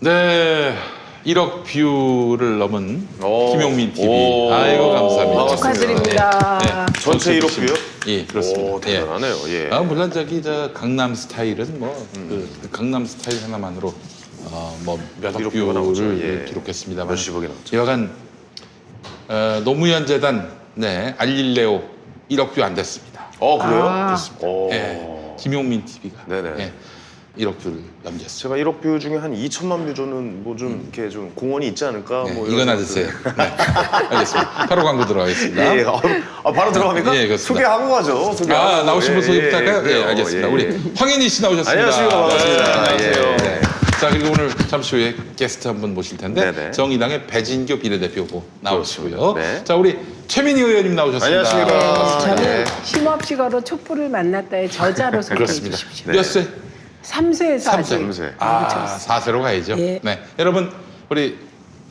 네, 1억 뷰를 넘은 김용민 TV. 아이고 감사합니다. 축하드립니다. 네, 전체 1억 뷰요? 예, 그렇습니다. 오, 대단하네요. 예. 물론 저 강남 스타일은 그 강남 스타일 하나만으로 몇억 1억 뷰가 나오죠. 뷰를 예. 기록했습니다만 몇십억이 나오죠. 여간 노무현 재단 알릴레오 1억 뷰 안 됐습니다. 그래요? 됐습니다. 오. 예, 김용민 TV가 네네. 1억 뷰를 넘겼습니다. 제가 1억 뷰 중에 한 2천만 뷰 정도는 뭐 좀 이렇게 좀 공헌이 있지 않을까? 네, 뭐 이거나 드세요. 네. 알겠습니다. 바로 광고 들어가겠습니다. 예, 바로 들어갑니까? 예, 그렇습니다. 소개하고 가죠. 소개하고. 나오신 분 소개부터 할까요? 그래요. 예, 알겠습니다. 예, 우리 예. 황현희 씨 나오셨습니다. 안녕하십니까. 반갑습니다. 네, 안녕하세요. 예. 자, 그리고 오늘 잠시 후에 게스트 한 분 모실 텐데 네네. 정의당의 배진교 비례대표 후보 나오시고요. 네. 자, 우리 최민희 의원님 나오셨습니다. 안녕하십니까. 저는 예. 쉼없이걸어 촛불을 만났다의 저자로 소개해 그렇습니다. 주십시오. 몇 세? 3세 사세. 삼세. 4세로 가야죠. 예. 네, 여러분 우리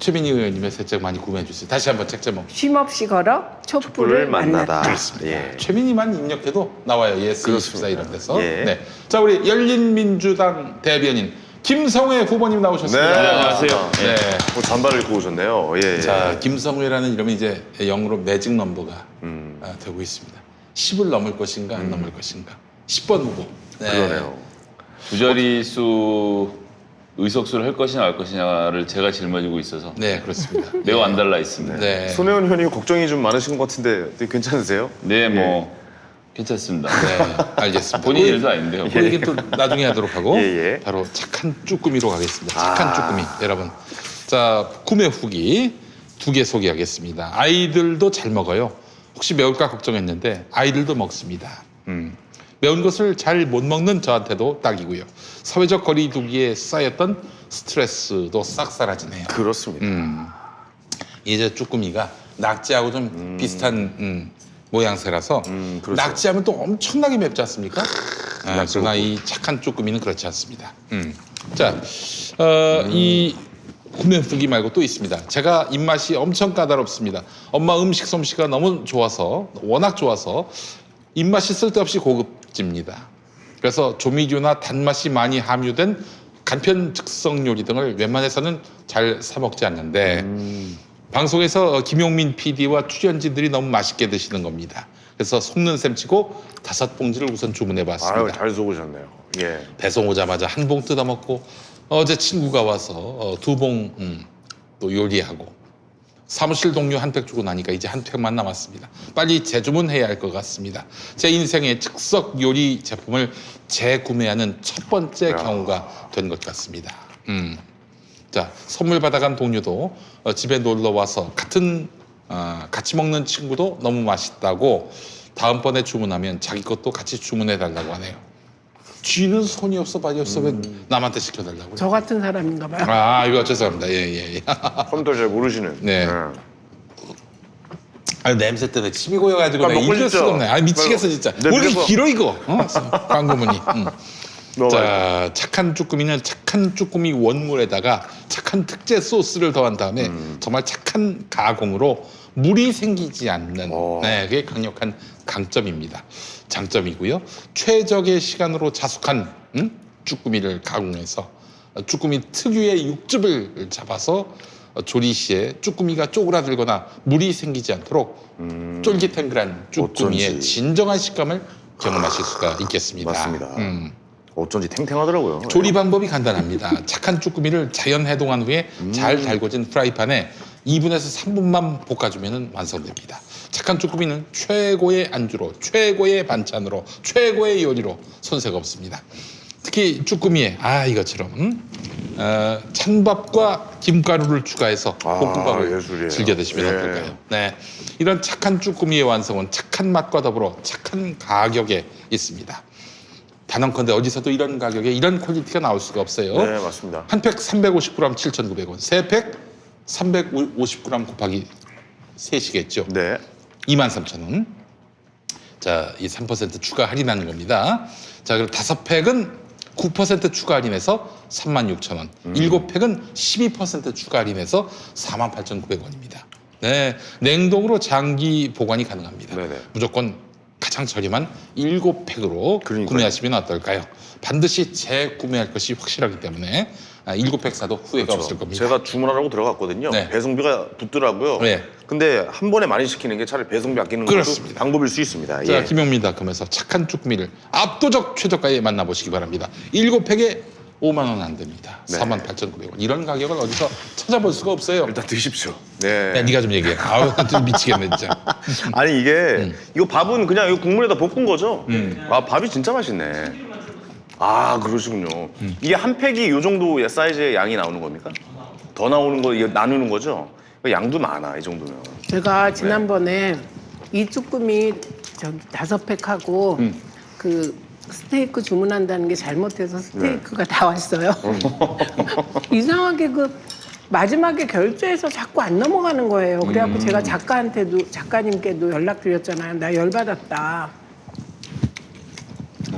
최민희 의원님의 새 책 많이 구매해 주세요. 다시 한번 책 제목. 쉼없이 걸어 촛불을 만났다. 예. 최민희만 입력해도 나와요. 예스24 이런 데서. 예. 네. 자, 우리 열린민주당 대변인 김성회 후보님 네. 나오셨습니다. 안녕하세요. 네. 뭐 잠바를 입고 오셨네요. 예. 자, 김성회라는 이름이 이제 영어로 매직 넘버가 되고 있습니다. 10을 넘을 것인가 안 넘을 것인가. 10번 후보. 네. 그러네요. 두 자릿수 의석수를 할 것이냐 말 것이냐를 제가 짊어지고 있어서 네, 그렇습니다. 매우 안달나 있습니다. 네. 손혜원 의원님 걱정이 좀 많으신 것 같은데 되게 괜찮으세요? 네, 뭐 괜찮습니다. 네, 알겠습니다. 본인 일도 아닌데요. 그 얘기 또 나중에 하도록 하고 예, 예. 바로 착한 쭈꾸미로 가겠습니다. 착한 쭈꾸미 여러분. 자, 구매 후기 2개 소개하겠습니다. 아이들도 잘 먹어요. 혹시 매울까 걱정했는데 아이들도 먹습니다. 매운 것을 잘 못 먹는 저한테도 딱이고요. 사회적 거리두기에 쌓였던 스트레스도 싹 사라지네요. 그렇습니다. 이제 쭈꾸미가 낙지하고 좀 비슷한 모양새라서 그렇죠. 낙지하면 또 엄청나게 맵지 않습니까? 그러나 이 착한 쭈꾸미는 그렇지 않습니다. 자, 이 구매 후기 말고 또 있습니다. 제가 입맛이 엄청 까다롭습니다. 엄마 음식 솜씨가 너무 좋아서 워낙 좋아서 입맛이 쓸데없이 고급집니다. 그래서 조미료나 단맛이 많이 함유된 간편 즉석 요리 등을 웬만해서는 잘 사 먹지 않는데 방송에서 김용민 PD와 출연진들이 너무 맛있게 드시는 겁니다. 그래서 속는 셈 치고 5봉지를 우선 주문해 봤습니다. 아유, 잘 속으셨네요. 예. 배송 오자마자 한 봉 뜯어 먹고 어제 친구가 와서 2봉 또 요리하고 사무실 동료 한 팩 주고 나니까 이제 한 팩만 남았습니다. 빨리 재주문해야 할 것 같습니다. 제 인생의 즉석 요리 제품을 재구매하는 첫 번째 경우가 된 것 같습니다. 자, 선물 받아간 동료도 집에 놀러 와서 같이 먹는 친구도 너무 맛있다고 다음번에 주문하면 자기 것도 같이 주문해 달라고 하네요. 쥐는 손이 없어 발이 없어 왜 남한테 시켜달라고요? 저 같은 사람인가 봐요. 이거 죄송합니다. 예. 컴퓨터 잘 모르시는. 네. 냄새 때문에 침이 고여가지고 내가 먹고 잊을 싶죠? 수가 없네. 미치겠어 진짜. 네, 왜 이렇게 그래서- 길어 이거? 광고문이. 너무 자, 착한 쭈꾸미는 착한 쭈꾸미 원물에다가 착한 특제 소스를 더한 다음에 정말 착한 가공으로 물이 생기지 않는 그게 강력한 강점입니다. 장점이고요. 최적의 시간으로 자숙한 쭈꾸미를 가공해서 쭈꾸미 특유의 육즙을 잡아서 조리 시에 쭈꾸미가 쪼그라들거나 물이 생기지 않도록 쫄깃탱글한 쭈꾸미의 어쩐지. 진정한 식감을 경험하실 수가 있겠습니다. 맞습니다. 어쩐지 탱탱하더라고요. 조리 방법이 간단합니다. 착한 쭈꾸미를 자연 해동한 후에 잘 달궈진 프라이팬에 2분에서 3분만 볶아주면 완성됩니다. 착한 쭈꾸미는 최고의 안주로, 최고의 반찬으로, 최고의 요리로 손색 없습니다. 특히 쭈꾸미에 이것처럼 찬밥과 김가루를 추가해서 볶음밥을 예술이에요. 즐겨 드시면 예. 어떨까요? 네, 이런 착한 쭈꾸미의 완성은 착한 맛과 더불어 착한 가격에 있습니다. 단언컨대 어디서도 이런 가격에 이런 퀄리티가 나올 수가 없어요. 네, 맞습니다. 한 팩 350g 7,900원, 세 팩 350g 곱하기 3시겠죠. 네. 23,000원. 자, 이 3% 추가 할인하는 겁니다. 자, 그리고 5팩은 9% 추가 할인해서 36,000원. 7팩은 12% 추가 할인해서 48,900원입니다. 네, 냉동으로 장기 보관이 가능합니다. 네네. 무조건 가장 저렴한 7팩으로 그러니까요. 구매하시면 어떨까요? 반드시 재구매할 것이 확실하기 때문에 7팩 사도 후회가 없을 겁니다. 제가 주문하라고 들어갔거든요. 네. 배송비가 붙더라고요. 네. 근데 한 번에 많이 시키는 게 차라리 배송비 아끼는 것도 그렇습니다. 방법일 수 있습니다. 자, 예. 김용민닷컴에서 착한 쭈꾸미를 압도적 최저가에 만나보시기 바랍니다. 7팩에 5만 원 안 됩니다. 네. 48,900원. 이런 가격을 어디서 찾아볼 수가 없어요. 일단 드십시오. 네. 야, 네가 좀 얘기해. 아우, 좀 미치겠네 진짜. 아니 이게 이거 밥은 그냥 이거 국물에다 볶은 거죠? 아 밥이 진짜 맛있네. 아 그러시군요. 이게 한 팩이 요 정도 사이즈의 양이 나오는 겁니까? 더 나오는 거 이거 나누는 거죠? 양도 많아 이 정도면. 제가 지난번에 이 쭈꾸미 저기 5팩하고 그 스테이크 주문한다는 게 잘못해서 스테이크가 다 왔어요. 이상하게 그 마지막에 결제해서 자꾸 안 넘어가는 거예요. 그래갖고 제가 작가님께도 연락드렸잖아요. 나 열받았다.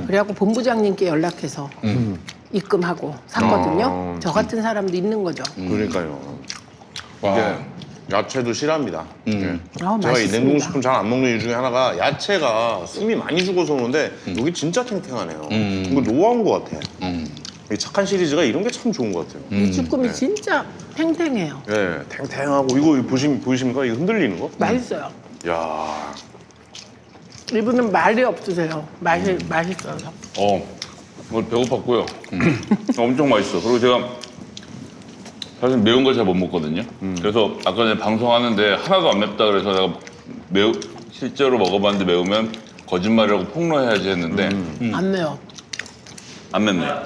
그래갖고 본부장님께 연락해서 입금하고 샀거든요. 저 같은 사람도 있는 거죠. 그러니까요. 와. 이게 야채도 싫어합니다. 예. 아, 제가 이 맛있습니다. 냉동식품 잘 안 먹는 이유 중에 하나가 야채가 숨이 많이 죽어서 오는데 여기 진짜 탱탱하네요. 이거 노하우인 것 같아. 이 착한 시리즈가 이런 게 참 좋은 것 같아요. 이 쭈꾸미 진짜 탱탱해요. 예, 탱탱하고 이거 보이십니까? 이거 흔들리는 거? 맛있어요. 야, 이분은 말이 없으세요. 맛있어서. 오늘 배고팠고요. 엄청 맛있어. 그리고 제가 사실 매운 걸 잘 못 먹거든요. 그래서 아까 전에 방송하는데 하나도 안 맵다 그래서 내가 실제로 먹어봤는데 매우면 거짓말이라고 폭로해야지 했는데 안 매워. 안 맵네요.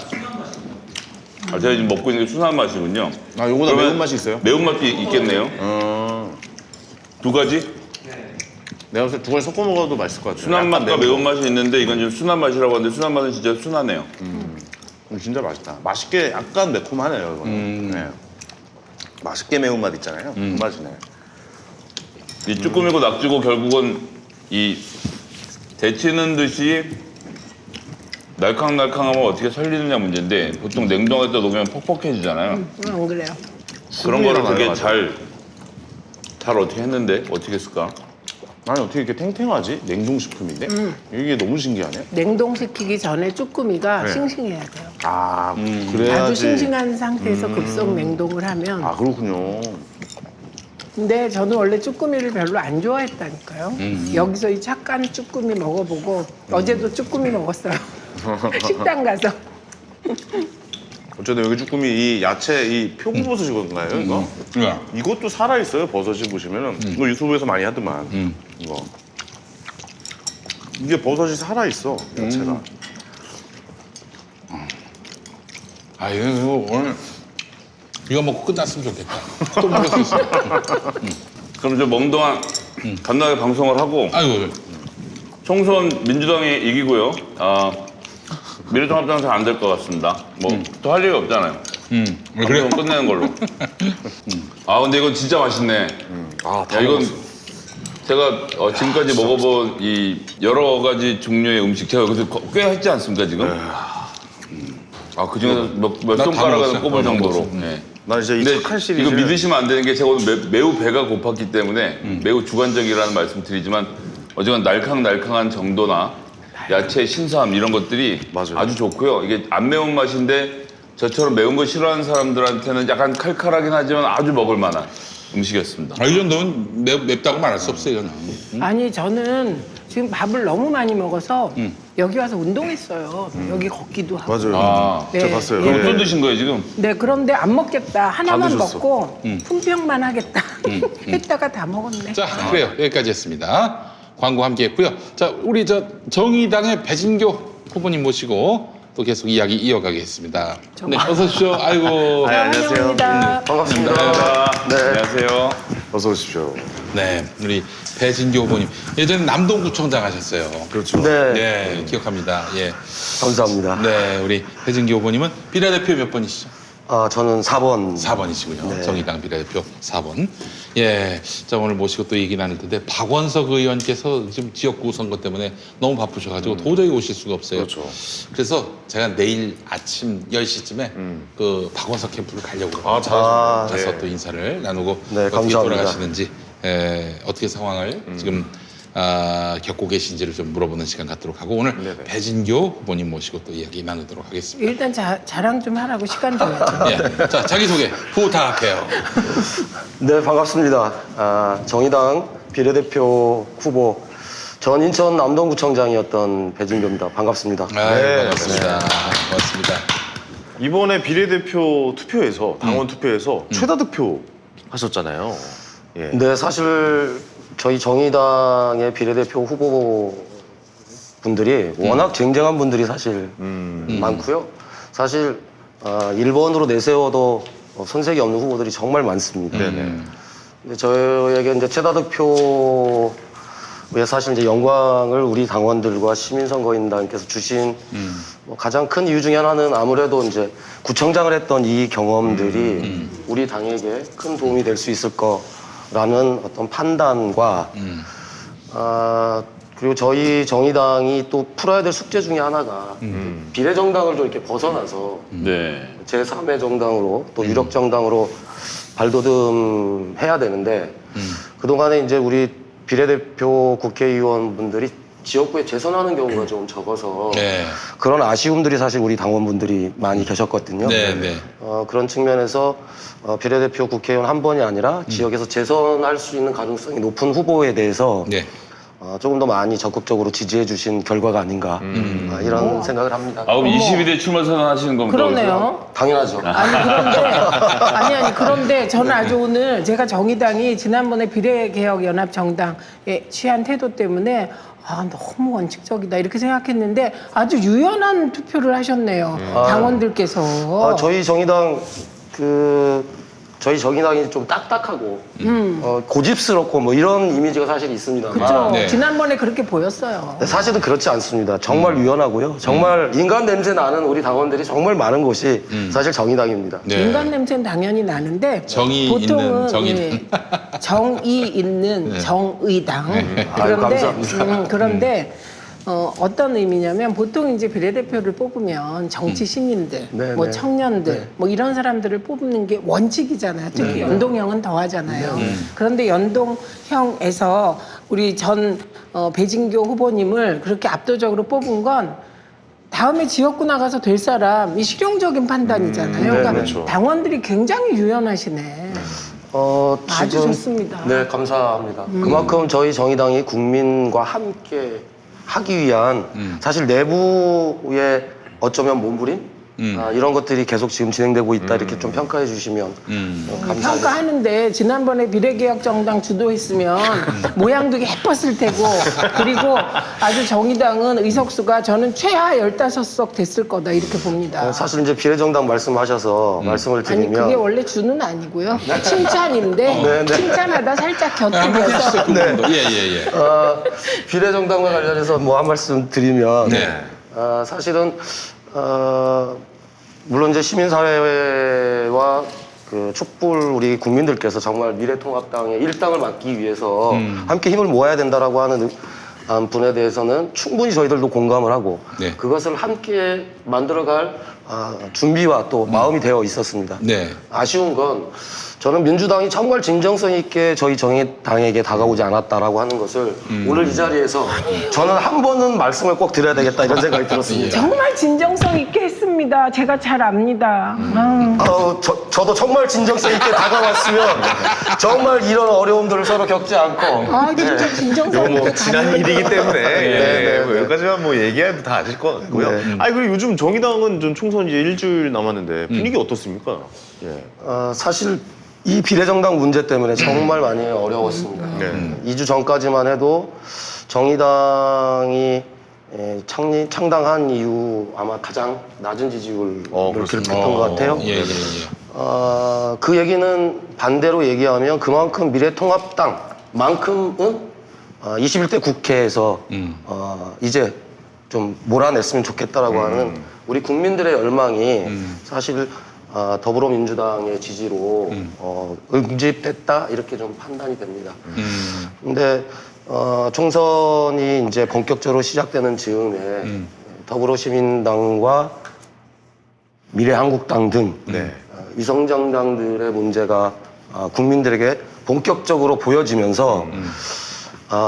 제가 지금 먹고 있는 게 순한 맛이군요. 아 요거다 그러면 매운맛이 있어요? 매운맛도 있겠네요. 두 가지? 내가 봤을 때 두 가지 섞어 먹어도 맛있을 것 같아요. 순한 약간 맛과 매운 거. 매운맛이 있는데 이건 지금 순한 맛이라고 하는데 순한 맛은 진짜 순하네요. 진짜 맛있다. 맛있게 약간 매콤하네요 이거는. 네. 맛있게 매운맛 있잖아요. 그 맛이네. 이 쭈꾸미고 낙지고 결국은 이 데치는 듯이 날캉날캉하면 어떻게 살리느냐 문제인데 보통 냉동에다 놓으면 퍽퍽해지잖아요. 안 그래요. 그런 거를 수분이랑 되게 나요, 잘 어떻게 했는데 어떻게 했을까? 아니 어떻게 이렇게 탱탱하지? 냉동식품인데? 이게 너무 신기하네. 냉동시키기 전에 쭈꾸미가 네. 싱싱해야 돼요. 아 그래야지. 아주 싱싱한 상태에서 급속 냉동을 하면. 아 그렇군요. 근데 저는 원래 쭈꾸미를 별로 안 좋아했다니까요. 여기서 이 착한 쭈꾸미 먹어보고 어제도 쭈꾸미 먹었어요. 식당 가서. 어쨌든 여기 쭈꾸미 이 야채 이 표고버섯이건가요 이거? 야. 이것도 살아 있어요 버섯이 보시면은 이거 유튜브에서 많이 하더만 이거 이게 버섯이 살아 있어 야채가. 아, 이거 오늘 이거 먹고 끝났으면 좋겠다. 또 먹을 수 있어. 그럼 저 먹는 동안 간단하게 방송을 하고 아이고. 총선 민주당이 이기고요. 미래통합당은 잘 안 될 것 같습니다. 뭐 또 할 얘기 없잖아요. 그래. 방송 끝내는 걸로. 근데 이건 진짜 맛있네. 아 야, 이건 제가 지금까지 먹어본 이 여러 가지 종류의 음식 제가 여기서 꽤 했지 않습니까 지금? 그 중에서 몇 나 손가락을 다 꼽을 먹었어요. 정도로. 다 네. 나 진짜 이 근데 착한 시리즈 이거 믿으시면 안 되는 게 제가 오늘 매우 배가 고팠기 때문에 매우 주관적이라는 말씀 드리지만 어쨌건 날캉날캉한 정도나 야채의 신선함 이런 것들이 맞아요. 아주 좋고요. 이게 안 매운 맛인데 저처럼 매운 거 싫어하는 사람들한테는 약간 칼칼하긴 하지만 아주 먹을 만한 음식이었습니다. 이 정도면 맵다고 말할 수 없어요, 이거는. 아니 저는 지금 밥을 너무 많이 먹어서 여기 와서 운동했어요. 여기 걷기도 하고. 맞아요. 네. 제가 봤어요. 그럼 예. 또 드신 거예요 지금? 네, 그런데 안 먹겠다. 하나만 드셨어. 먹고 품평만 하겠다. 했다가 다 먹었네. 자, 그래요. 여기까지 했습니다. 광고 함께 했고요. 자, 우리 정의당의 배진교 후보님 모시고 또 계속 이야기 이어가겠습니다. 네, 어서 오십시오. 아이고. 네, 안녕하세요. 환영합니다. 반갑습니다. 네. 안녕하세요. 어서 오십시오. 네, 우리 배진교 후보님. 예전에 남동구청장 하셨어요. 그렇죠. 네, 네, 기억합니다. 예. 감사합니다. 네, 우리 배진교 후보님은 비례대표 몇 번이시죠? 저는 4번. 4번이시고요. 네. 정의당 비례대표 4번. 예. 자, 오늘 모시고 또 얘기 나눌 텐데, 박원석 의원께서 지금 지역구 선거 때문에 너무 바쁘셔가지고 도저히 오실 수가 없어요. 그렇죠. 그래서 제가 내일 아침 10시쯤에 그 박원석 캠프를 가려고 아, 잘하셨네요. 가서 네. 또 인사를 나누고 네, 어떻게 감사합니다. 돌아가시는지, 어떻게 상황을 지금 겪고 계신지를 좀 물어보는 시간 갖도록 하고 오늘 네네. 배진교 후보님 모시고 또 이야기 나누도록 하겠습니다. 일단 자랑 좀 하라고 시간 줘야죠. 예. 자, 자기소개 부탁해요. 네, 반갑습니다. 정의당 비례대표 후보 전 인천 남동구청장이었던 배진교입니다. 반갑습니다. 네. 반갑습니다. 고맙습니다. 이번에 비례대표 투표에서 당원 투표에서 최다 득표 하셨잖아요. 예. 네, 사실 저희 정의당의 비례대표 후보 분들이 워낙 쟁쟁한 분들이 사실 많고요. 사실 1번으로 내세워도 손색이 없는 후보들이 정말 많습니다. 네네. 근데 저에게 이제 최다 득표에 사실 이제 영광을 우리 당원들과 시민선거인단께서 주신 뭐 가장 큰 이유 중에 하나는 아무래도 이제 구청장을 했던 이 경험들이 우리 당에게 큰 도움이 될 수 있을 거라는 어떤 판단과 그리고 저희 정의당이 또 풀어야 될 숙제 중에 하나가 비례정당을 좀 이렇게 벗어나서 네. 제3의 정당으로 또 유력 정당으로 발돋움해야 되는데 그동안에 이제 우리 비례대표 국회의원분들이 지역구에 재선하는 경우가 좀 적어서 네. 그런 아쉬움들이 사실 우리 당원분들이 많이 계셨거든요. 네, 네. 그런 측면에서 비례대표 국회의원 한 번이 아니라 지역에서 재선할 수 있는 가능성이 높은 후보에 대해서 네. 조금 더 많이 적극적으로 지지해 주신 결과가 아닌가 이런 생각을 합니다. 아, 그럼 22대 출마 선언하시는 겁니까? 그러네요. 당연하죠. 그런데 저는 아주 오늘 제가 정의당이 지난번에 비례개혁연합정당에 취한 태도 때문에 너무 원칙적이다 이렇게 생각했는데 아주 유연한 투표를 하셨네요. 당원들께서. 저희 정의당 저희 정의당이 좀 딱딱하고 고집스럽고 뭐 이런 이미지가 사실 있습니다만 그렇죠. 네. 지난번에 그렇게 보였어요. 사실은 그렇지 않습니다. 정말 유연하고요. 정말 인간 냄새 나는 우리 당원들이 정말 많은 곳이 사실 정의당입니다. 네. 인간 냄새는 당연히 나는데 정의 보통은 있는 정의당. 정의 있는 정의당. 아유, 감사합니다. 그런데 어떤 의미냐면 보통 이제 비례대표를 뽑으면 정치 신인들, 네, 뭐 네. 청년들, 네. 뭐 이런 사람들을 뽑는 게 원칙이잖아요. 특히 연동형은 더 하잖아요. 그런데 연동형에서 우리 전 배진교 후보님을 그렇게 압도적으로 뽑은 건 다음에 지역구 나가서 될 사람이 실용적인 판단이잖아요. 그러니까 그렇죠. 당원들이 굉장히 유연하시네. 아주 좋습니다. 네, 감사합니다. 그만큼 저희 정의당이 국민과 함께 하기 위한 사실 내부의 어쩌면 몸부림 이런 것들이 계속 지금 진행되고 있다 이렇게 좀 평가해 주시면 감사하겠습니다. 평가하는데 지난번에 비례개혁정당 주도했으면 모양도 예뻤을 테고 그리고 아주 정의당은 의석수가 저는 최하 15석 됐을 거다 이렇게 봅니다. 사실 이제 비례정당 말씀하셔서 말씀을 아니 드리면 그게 원래 주는 아니고요. 칭찬인데 네, 네. 칭찬하다 살짝 한번 곁들여서 해주시죠. 그 정도. 예, 예, 예. 비례정당과 관련해서 뭐 한 말씀 드리면 네. 사실은 물론 이제 시민사회와 그 촛불 우리 국민들께서 정말 미래통합당의 일당을 맡기 위해서 함께 힘을 모아야 된다라고 하는 분에 대해서는 충분히 저희들도 공감을 하고 네. 그것을 함께 만들어갈 준비와 또 마음이 되어 있었습니다. 네. 아쉬운 건 저는 민주당이 정말 진정성 있게 저희 정의당에게 다가오지 않았다라고 하는 것을 오늘 이 자리에서 저는 한 번은 말씀을 꼭 드려야 되겠다 이런 생각이 들었습니다. 정말 진정성 있게 했습니다. 제가 잘 압니다. 저도 정말 진정성 있게 다가왔으면 정말 이런 어려움들을 서로 겪지 않고 진짜 진정성 있게 뭐 지난 일이기 때문에 네, 뭐 여기까지만 뭐 얘기해도 다 아실 것 같고요. 네. 아니 그리고 요즘 정의당은 좀 총선 이제 일주일 남았는데 분위기 어떻습니까? 예. 사실 이 비례정당 문제 때문에 정말 많이 어려웠습니다. 네. 2주 전까지만 해도 정의당이 창당한 이후 아마 가장 낮은 지지율을 그렇습니다. 기록했던 것 같아요. 예, 예, 예. 그 얘기는 반대로 얘기하면 그만큼 미래통합당만큼은 21대 국회에서 이제 좀 몰아냈으면 좋겠다라고 하는 우리 국민들의 열망이 사실 더불어민주당의 지지로 응집됐다 이렇게 좀 판단이 됩니다. 근데 총선이 이제 본격적으로 시작되는 즈음에 더불어시민당과 미래한국당 등 위성정당들의 문제가 국민들에게 본격적으로 보여지면서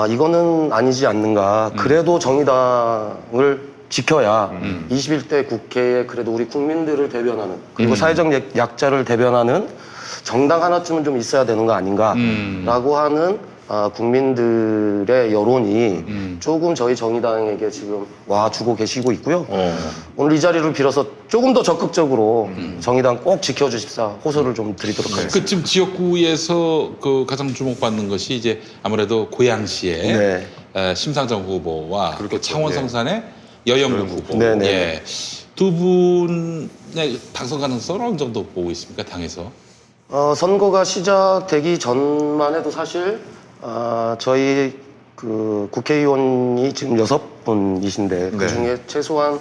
이거는 아니지 않는가. 그래도 정의당을 지켜야 21대 국회에 그래도 우리 국민들을 대변하는 그리고 사회적 약자를 대변하는 정당 하나쯤은 좀 있어야 되는 거 아닌가라고 하는 국민들의 여론이 조금 저희 정의당에게 지금 와주고 계시고 있고요. 오늘 이 자리를 빌어서 조금 더 적극적으로 정의당 꼭 지켜주십사 호소를 좀 드리도록 하겠습니다. 그 지금 지역구에서 그 가장 주목받는 것이 이제 아무래도 고양시의 네. 심상정 후보와 또 창원 성산의 여영국 후보. 네네. 예. 두 분의 당선 가능성을 어느 정도 보고 있습니까, 당에서? 선거가 시작되기 전만 해도 사실 저희 그 국회의원이 지금 6분이신데 그 중에 최소한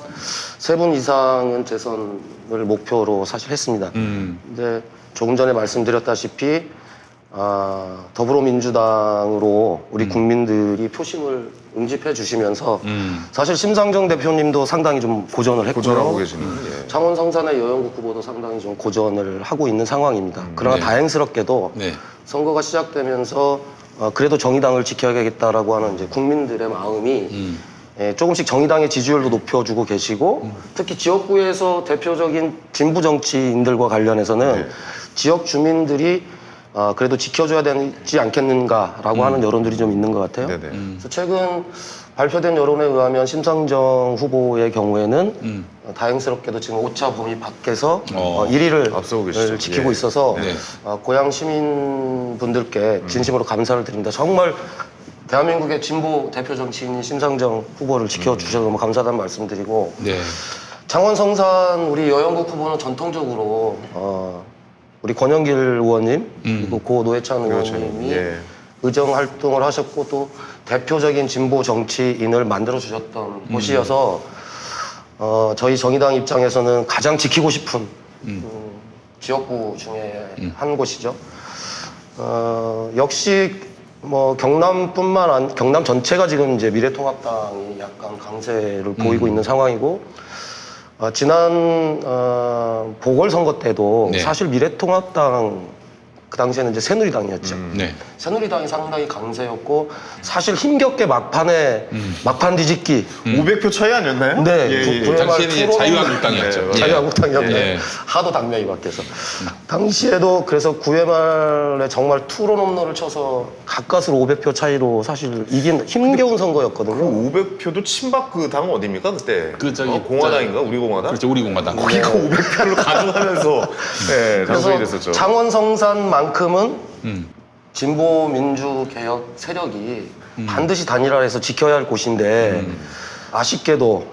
3분 이상은 재선을 목표로 사실 했습니다. 근데 조금 전에 말씀드렸다시피 더불어민주당으로 우리 국민들이 표심을 응집해 주시면서 사실 심상정 대표님도 상당히 좀 고전을 했고요. 고전하고 계시는. 예. 창원 성산의 여영국 후보도 상당히 좀 고전을 하고 있는 상황입니다. 그러나 네. 다행스럽게도 네. 선거가 시작되면서 그래도 정의당을 지켜야겠다라고 하는 이제 국민들의 마음이 조금씩 정의당의 지지율도 높여주고 계시고 특히 지역구에서 대표적인 진보 정치인들과 관련해서는 지역 주민들이 그래도 지켜줘야 되지 않겠는가라고 하는 여론들이 좀 있는 것 같아요. 네네. 그래서 최근 발표된 여론에 의하면 심상정 후보의 경우에는 다행스럽게도 지금 오차 범위 밖에서 1위를 앞서고 계시죠. 지키고 예. 있어서 네. 고향 시민분들께 진심으로 감사를 드립니다. 정말 대한민국의 진보 대표 정치인인 심상정 후보를 지켜주셔서 너무 감사하다는 말씀드리고 네. 창원 성산 우리 여영국 후보는 전통적으로 우리 권영길 의원님 그리고 고 노회찬 의원님이 예. 의정 활동을 하셨고 또 대표적인 진보 정치인을 만들어 주셨던 곳이어서 저희 정의당 입장에서는 가장 지키고 싶은 지역구 중에 한 곳이죠. 역시 뭐 경남 전체가 지금 이제 미래통합당이 약간 강세를 보이고 있는 상황이고 지난 보궐선거 때도 네. 사실 미래통합당 그 당시에는 이제 새누리당이었죠. 네. 새누리당이 상당히 강세였고 사실 힘겹게 막판에 막판 뒤집기 500표 차이 아니었나요? 네, 예. 당시에는 이제 자유한국당이었죠. 네, 자유한국당이었는데 예. 하도 당명이 바뀌어서 당시에도 그래서 9회 말에 정말 투런 홈런을 쳐서 가까스로 500표 차이로 사실 이긴 힘겨운 선거였거든요. 500표도 친박 그 당 어디입니까 그때? 그 저기 공화당인가? 우리 공화당? 그렇죠. 우리 공화당. 거기가 500표를 가져가면서 네, 당선이 그래서 됐었죠. 창원 성산만큼은 진보 민주 개혁 세력이 반드시 단일화해서 지켜야 할 곳인데 아쉽게도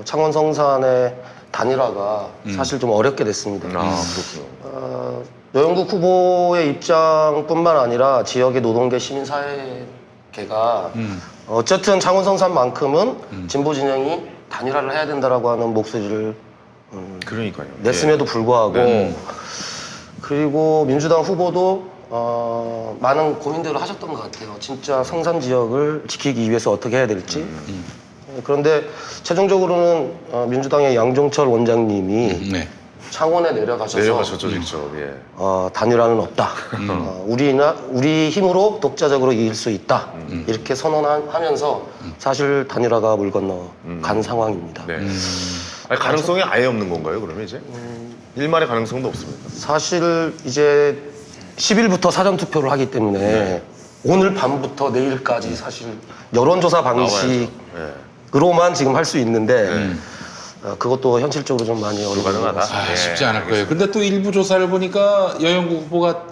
창원 성산의 단일화가 사실 좀 어렵게 됐습니다. 그렇군요. 여영국 후보의 입장뿐만 아니라 지역의 노동계 시민사회계가 어쨌든 창원 성산만큼은 진보 진영이 단일화를 해야 된다라고 하는 목소리를 그러니까요. 냈음에도 불구하고 그리고 민주당 후보도 많은 고민들을 하셨던 것 같아요. 진짜 성산 지역을 지키기 위해서 어떻게 해야 될지. 그런데 최종적으로는 민주당의 양종철 원장님이 네. 창원에 내려가셔서 내려가셨죠, 직접. 예. 단일화는 없다. 우리 힘으로 독자적으로 이길 수 있다. 이렇게 선언하면서 사실 단일화가 물 건너 간 상황입니다. 네. 아니, 가능성이 아예 없는 건가요, 그러면 이제? 일말의 가능성도 없습니다. 사실 이제 10일부터 사전 투표를 하기 때문에 오늘 밤부터 내일까지 사실 여론조사 방식으로만 지금 할 수 있는데 그것도 현실적으로 좀 많이 어려운 것 불가능하다. 같습니다. 예, 쉽지 않을 거예요. 근데 또 일부 조사를 보니까 여영국 후보가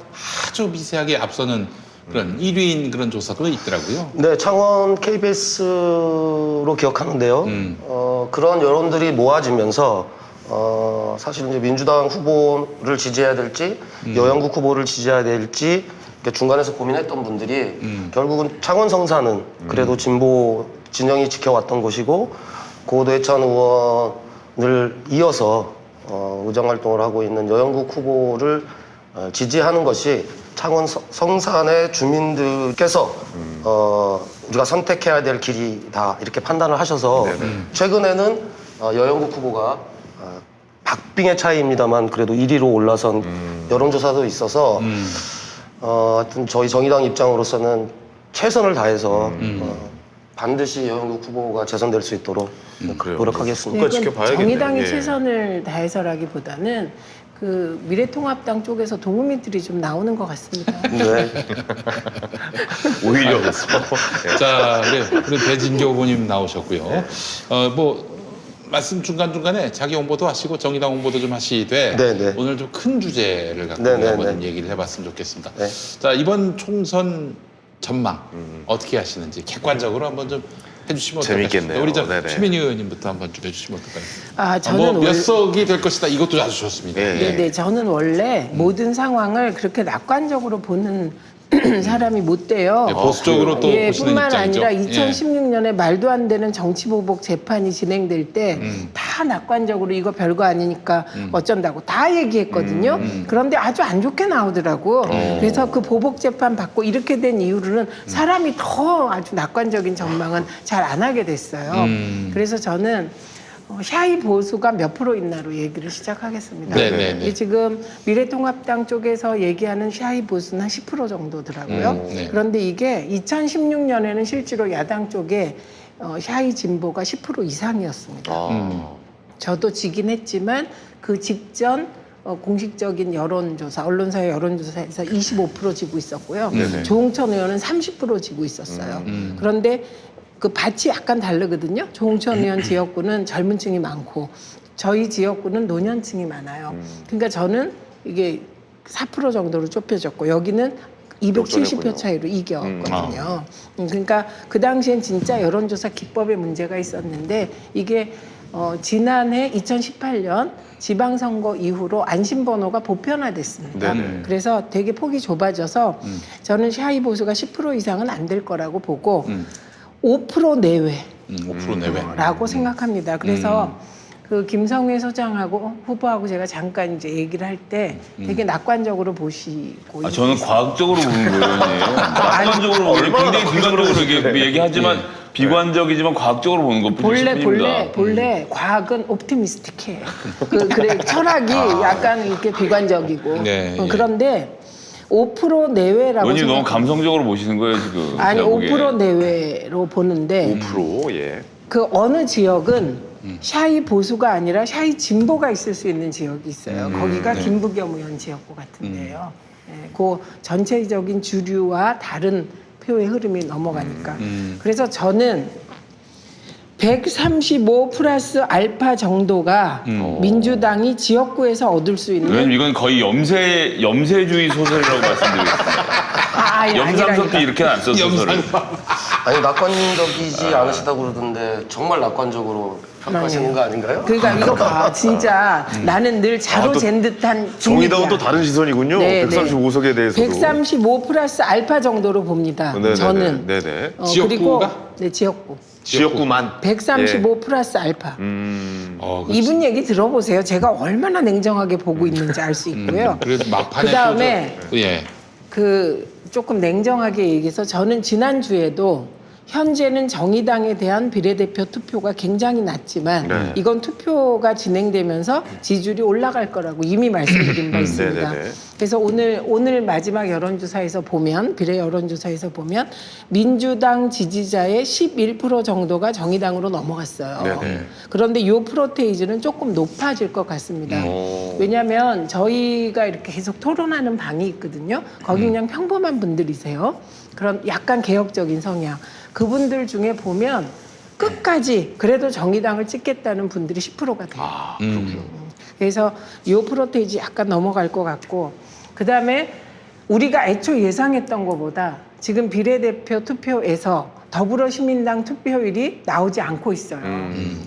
아주 미세하게 앞서는 그런 1위인 그런 조사도 있더라고요. 네, 창원 KBS로 기억하는데요. 그런 여론들이 모아지면서 사실 이제 민주당 후보를 지지해야 될지 여영국 후보를 지지해야 될지 이렇게 중간에서 고민했던 분들이 결국은 창원 성산은 그래도 진보 진영이 지켜왔던 곳이고 고 노회찬 의원을 이어서 의정 활동을 하고 있는 여영국 후보를 지지하는 것이 창원 성산의 주민들께서 우리가 선택해야 될 길이다 이렇게 판단을 하셔서 최근에는 여영국 후보가 박빙의 차이입니다만 그래도 1위로 올라선 여론조사도 있어서 하여튼 저희 정의당 입장으로서는 최선을 다해서 반드시 여영국 후보가 재선될 수 있도록 그래요. 노력하겠습니다. 끝까지 지켜봐야겠네요. 정의당이 예. 최선을 다해서라기보다는 그 미래통합당 쪽에서 도구미들이 좀 나오는 것 같습니다. 네. 오히려 자, 그래요. 우리 배진교 후보님 나오셨고요. 뭐 말씀 중간중간에 자기 홍보도 하시고 정의당 홍보도 좀 하시되 네, 네. 오늘 좀 큰 주제를 갖고 네, 네, 한번 네. 좀 얘기를 해봤으면 좋겠습니다. 네. 자, 이번 총선 전망 어떻게 하시는지 객관적으로 한번 좀 해주시면 재밌겠네요. 어떨까요? 우리 저 네네. 최민희 의원님부터 한번 좀 해주시면 어떨까요? 아, 뭐 저는 몇 석이 될 것이다 이것도 아주 좋습니다. 예. 네네, 저는 원래 모든 상황을 그렇게 낙관적으로 보는 사람이 못 돼요. 네, 보수적으로 또 예, 보시는 뿐만 입장이죠. 아니라 2016년에 말도 안 되는 정치보복 재판이 진행될 때 다 낙관적으로 이거 별거 아니니까 어쩐다고 다 얘기했거든요. 그런데 아주 안 좋게 나오더라고. 그래서 그 보복 재판 받고 이렇게 된 이후로는 사람이 더 아주 낙관적인 전망은 잘 안 하게 됐어요. 그래서 저는 샤이 보수가 몇 프로 있나로 얘기를 시작하겠습니다. 네네네. 이게 지금 미래통합당 쪽에서 얘기하는 샤이 보수는 한 10% 정도더라고요. 네. 그런데 이게 2016년에는 실제로 야당 쪽에 샤이 진보가 10% 이상이었습니다. 저도 지긴 했지만 그 직전 공식적인 여론조사, 언론사의 여론조사에서 25% 지고 있었고요. 조홍천 의원은 30% 지고 있었어요. 그런데 그 밭이 약간 다르거든요. 조홍천 의원 지역구는 젊은 층이 많고 저희 지역구는 노년층이 많아요. 그러니까 저는 이게 4% 정도로 좁혀졌고 여기는 270표 차이로 이겼거든요. 그러니까 그 당시엔 진짜 여론조사 기법에 문제가 있었는데 이게 지난해 2018년 지방선거 이후로 안심번호가 보편화됐습니다. 그래서 되게 폭이 좁아져서 저는 샤이 보수가 10% 이상은 안 될 거라고 보고 5% 내외 5% 내외. 라고 생각합니다. 그래서 그 김성회 소장하고 후보하고 제가 잠깐 이제 얘기를 할 때 되게 낙관적으로 보시고 저는 과학적으로 보는 거예요. 낙관적으로 보는 거예요. 굉장히 비관적으로 얘기하지만 비관적이지만 과학적으로 보는 것뿐입니다. 본래 과학은 옵티미스틱해. 그래 철학이 약간 이렇게 비관적이고 네, 예. 그런데 5% 내외라고 의원님 너무 생각합니다. 감성적으로 보시는 거예요 지금. 아니 제가 보기에. 5% 내외로 보는데 5% 예. 그 어느 지역은 샤이 보수가 아니라 샤이 진보가 있을 수 있는 지역이 있어요. 거기가 김부겸 의원 지역구 같은데요. 예, 그 전체적인 주류와 다른 표의 흐름이 넘어가니까. 그래서 저는 135 플러스 알파 정도가 민주당이 지역구에서 얻을 수 있는 의원님 이건 거의 염세주의 소설이라고 말씀드리겠습니다. 염상섭도 아니라니까. 이렇게는 안 썼어 소설을. 아니 낙관적이지 않으시다고 그러던데 정말 낙관적으로 평가하시는 거 아닌가요? 그러니까 이거 봐 진짜 나는 늘 자로 또 잰 듯한 정의당은 중립이야. 또 다른 시선이군요. 네, 135석에 대해서도. 135 플러스 알파 정도로 봅니다. 네네네. 저는 네네. 지역구가? 그리고 네 지역구 지역구만. 135 플러스 알파. 그렇지. 이분 얘기 들어보세요. 제가 얼마나 냉정하게 보고 있는지 알 수 있고요. 그래도 막판에 그다음에 또 예. 그 조금 냉정하게 얘기해서 저는 지난주에도 현재는 정의당에 대한 비례대표 투표가 굉장히 낮지만 네. 이건 투표가 진행되면서 지지율이 올라갈 거라고 이미 말씀드린 바 있습니다. 네네네. 그래서 오늘 마지막 여론조사에서 보면 비례 여론조사에서 보면 민주당 지지자의 11% 정도가 정의당으로 넘어갔어요. 네네. 그런데 이 프로테이지는 조금 높아질 것 같습니다. 왜냐하면 저희가 이렇게 계속 토론하는 방이 있거든요. 거기 그냥 평범한 분들이세요. 그런 약간 개혁적인 성향. 그분들 중에 보면 끝까지 그래도 정의당을 찍겠다는 분들이 10%가 돼요. 그래서 이 프로테이지 약간 넘어갈 것 같고 그다음에 우리가 애초 예상했던 것보다 지금 비례대표 투표에서 더불어시민당 투표율이 나오지 않고 있어요.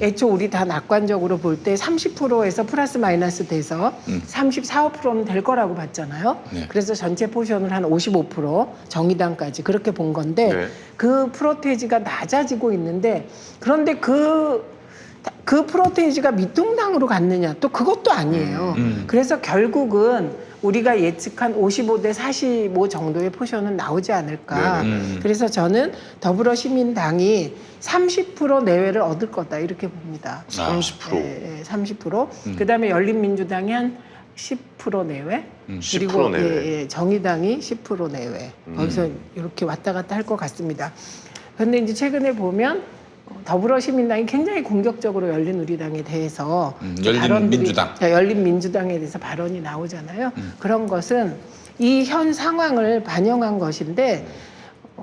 애초 우리 다 낙관적으로 볼 때 30%에서 플러스 마이너스 돼서 34, 5%는 될 거라고 봤잖아요. 네. 그래서 전체 포션을 한 55% 정의당까지 그렇게 본 건데 네. 그 프로테이지가 낮아지고 있는데 그런데 그 프로테이지가 미통당으로 갔느냐 또 그것도 아니에요. 그래서 결국은 우리가 예측한 55대 45 정도의 포션은 나오지 않을까. 그래서 저는 더불어시민당이 30% 내외를 얻을 거다 이렇게 봅니다. 30%. 네, 30%. 그다음에 열린민주당이 한 10% 내외, 10% 그리고 내외. 예, 정의당이 10% 내외. 거기서 이렇게 왔다 갔다 할 것 같습니다. 그런데 이제 최근에 보면 더불어시민당이 굉장히 공격적으로 열린우리당에 대해서 열린민주당. 열린민주당에 대해서 발언이 나오잖아요. 그런 것은 이 현 상황을 반영한 것인데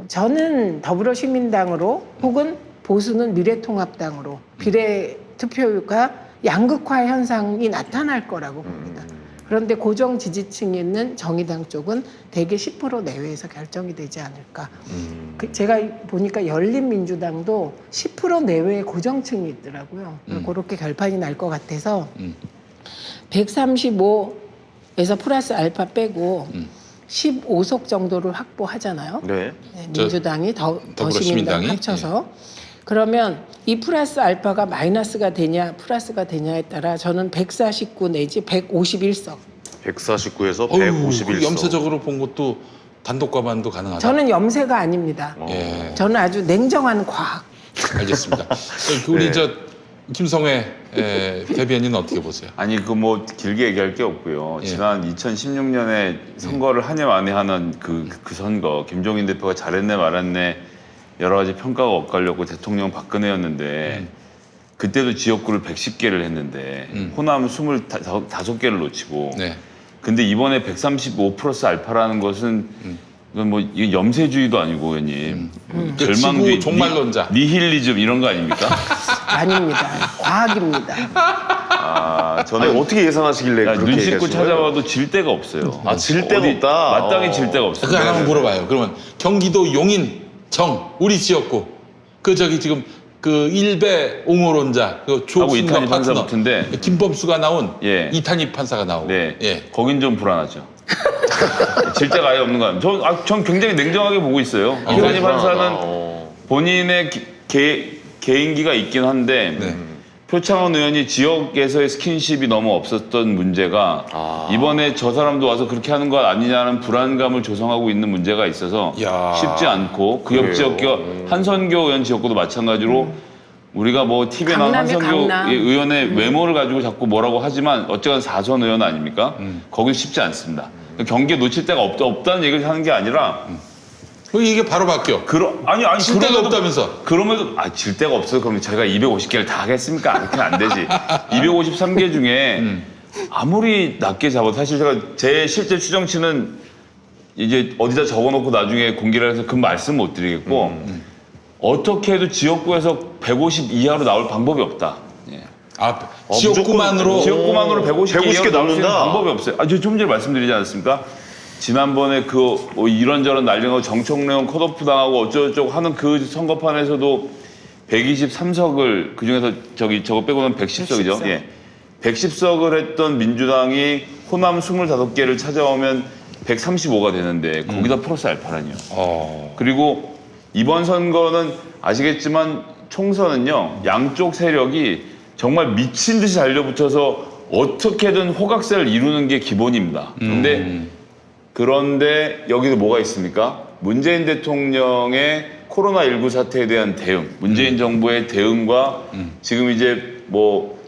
저는 더불어시민당으로 혹은 보수는 미래통합당으로 비례 투표율과 양극화 현상이 나타날 거라고 봅니다. 그런데 고정 지지층이 있는 정의당 쪽은 대개 10% 내외에서 결정이 되지 않을까. 제가 보니까 열린민주당도 10% 내외의 고정층이 있더라고요. 그렇게 결판이 날 것 같아서 135에서 플러스 알파 빼고 15석 정도를 확보하잖아요. 네. 네, 민주당이 더시민당 더불어시민당이? 합쳐서. 그러면 이 플러스 알파가 마이너스가 되냐 플러스가 되냐에 따라 저는 149 내지 151석. 149에서 어휴, 151석. 염세적으로 본 것도 단독 과반도 가능하다. 저는 염세가 아닙니다. 예, 저는 아주 냉정한 과학. 알겠습니다. 우리 네. 저 김성회 대변인은 어떻게 보세요? 아니 그 뭐 길게 얘기할 게 없고요. 예. 지난 2016년에 선거를 한 해 만에 하는 그 선거 김종인 대표가 잘했네 말았네 여러 가지 평가가 엇갈렸고 대통령 박근혜였는데 그때도 지역구를 110개를 했는데 호남 25개를 놓치고 네. 근데 이번에 135 플러스 알파라는 것은 이건 뭐 이게 염세주의도 아니고 의원님 지구 종말론자. 니힐리즘 이런 거 아닙니까? 아닙니다. 과학입니다. 아 저는 아니, 어떻게 예상하시길래 야, 그렇게 눈 씻고 얘기하시는 거예요? 찾아봐도 질 데가 없어요. 아, 질 데가 어디 없다? 마땅히 질 데가 없어요. 그거 하나만 물어봐요. 그러면 경기도 용인 정 우리 지역구 그 저기 지금 그 일베 옹호론자 그 하고 조순과 이탄희 판사 파트너 붙은데. 김범수가 나온 예. 이탄희 판사가 나오고 네, 예. 거긴 좀 불안하죠. 질 데가 아예 없는 거 아니에요. 전 굉장히 냉정하게 보고 있어요. 이탄희 판사는 본인의 개인기가 있긴 한데 네. 표창원 의원이 지역에서의 스킨십이 너무 없었던 문제가 이번에 저 사람도 와서 그렇게 하는 것 아니냐는 불안감을 조성하고 있는 문제가 있어서 야. 쉽지 않고 그 옆 지역교 한선교 의원 지역구도 마찬가지로 우리가 뭐 TV에 나온 강남에 한선교 강남. 의원의 외모를 가지고 자꾸 뭐라고 하지만 어쨌든 4선 의원 아닙니까? 거긴 쉽지 않습니다. 경기에 놓칠 데가 없다는 얘기를 하는 게 아니라 이게 바로 바뀌어. 아니 질 데가 없다면서. 그러면 질 데가 없어요. 그러면 제가 250개를 다 하겠습니까? 그렇게 안 되지. 253개 중에 아무리 낮게 잡아도 사실 제가 제 실제 추정치는 이제 어디다 적어놓고 나중에 공개를 해서 그 말씀 못 드리겠고 어떻게 해도 지역구에서 150 이하로 나올 방법이 없다. 예. 지역구만으로 지역구만으로 150개 150개 이하로 나올 수 있는 나온다? 방법이 없어요. 좀 전에 말씀드리지 않았습니까? 지난번에 뭐 이런저런 난리나고 정청래원 컷오프 당하고 어쩌고저쩌고 하는 그 선거판에서도 123석을 그중에서 저거 빼고는 110석이죠. 110석. 예. 110석을 했던 민주당이 호남 25개를 찾아오면 135가 되는데 거기다 플러스 알파라니요. 그리고 이번 선거는 아시겠지만 총선은요. 양쪽 세력이 정말 미친 듯이 달려붙어서 어떻게든 호각세를 이루는 게 기본입니다. 그런데 여기도 뭐가 있습니까? 문재인 대통령의 코로나19 사태에 대한 대응, 문재인 정부의 대응과 지금 이제 뭐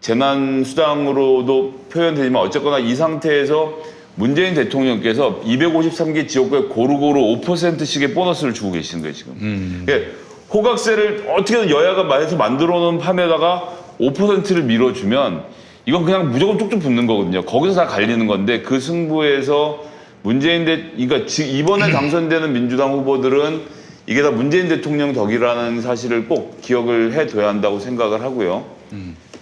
재난수당으로도 표현되지만 어쨌거나 이 상태에서 문재인 대통령께서 253개 지역구에 고루고루 5%씩의 보너스를 주고 계시는 거예요, 지금. 그러니까 호각세를 어떻게든 여야가 해서 만들어 놓은 판에다가 5%를 밀어주면 이건 그냥 무조건 쭉쭉 붙는 거거든요. 거기서 다 갈리는 건데 그 승부에서 그러니까 이번에 당선되는 민주당 후보들은 이게 다 문재인 대통령 덕이라는 사실을 꼭 기억을 해둬야 한다고 생각을 하고요.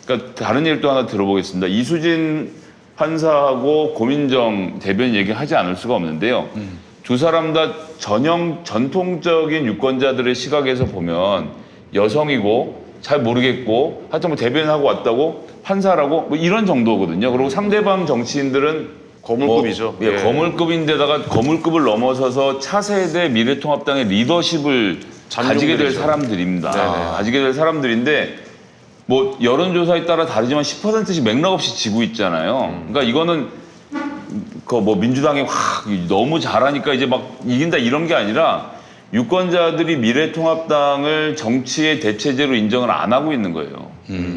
그러니까 다른 얘기를 또 하나 들어보겠습니다. 이수진 판사하고 고민정 대변인 얘기하지 않을 수가 없는데요. 두 사람 다 전통적인 유권자들의 시각에서 보면 여성이고 잘 모르겠고 하여튼 뭐 대변인하고 왔다고 판사라고 뭐 이런 정도거든요. 그리고 상대방 정치인들은 거물급이죠. 예, 거물급인데다가 거물급을 넘어서서 차세대 미래통합당의 리더십을 가지게 될 잔용들이죠. 사람들입니다. 네네. 가지게 될 사람들인데 뭐 여론조사에 따라 다르지만 10%씩 맥락 없이 지고 있잖아요. 그러니까 이거는 그 뭐 민주당이 확 너무 잘하니까 이제 막 이긴다 이런 게 아니라 유권자들이 미래통합당을 정치의 대체제로 인정을 안 하고 있는 거예요.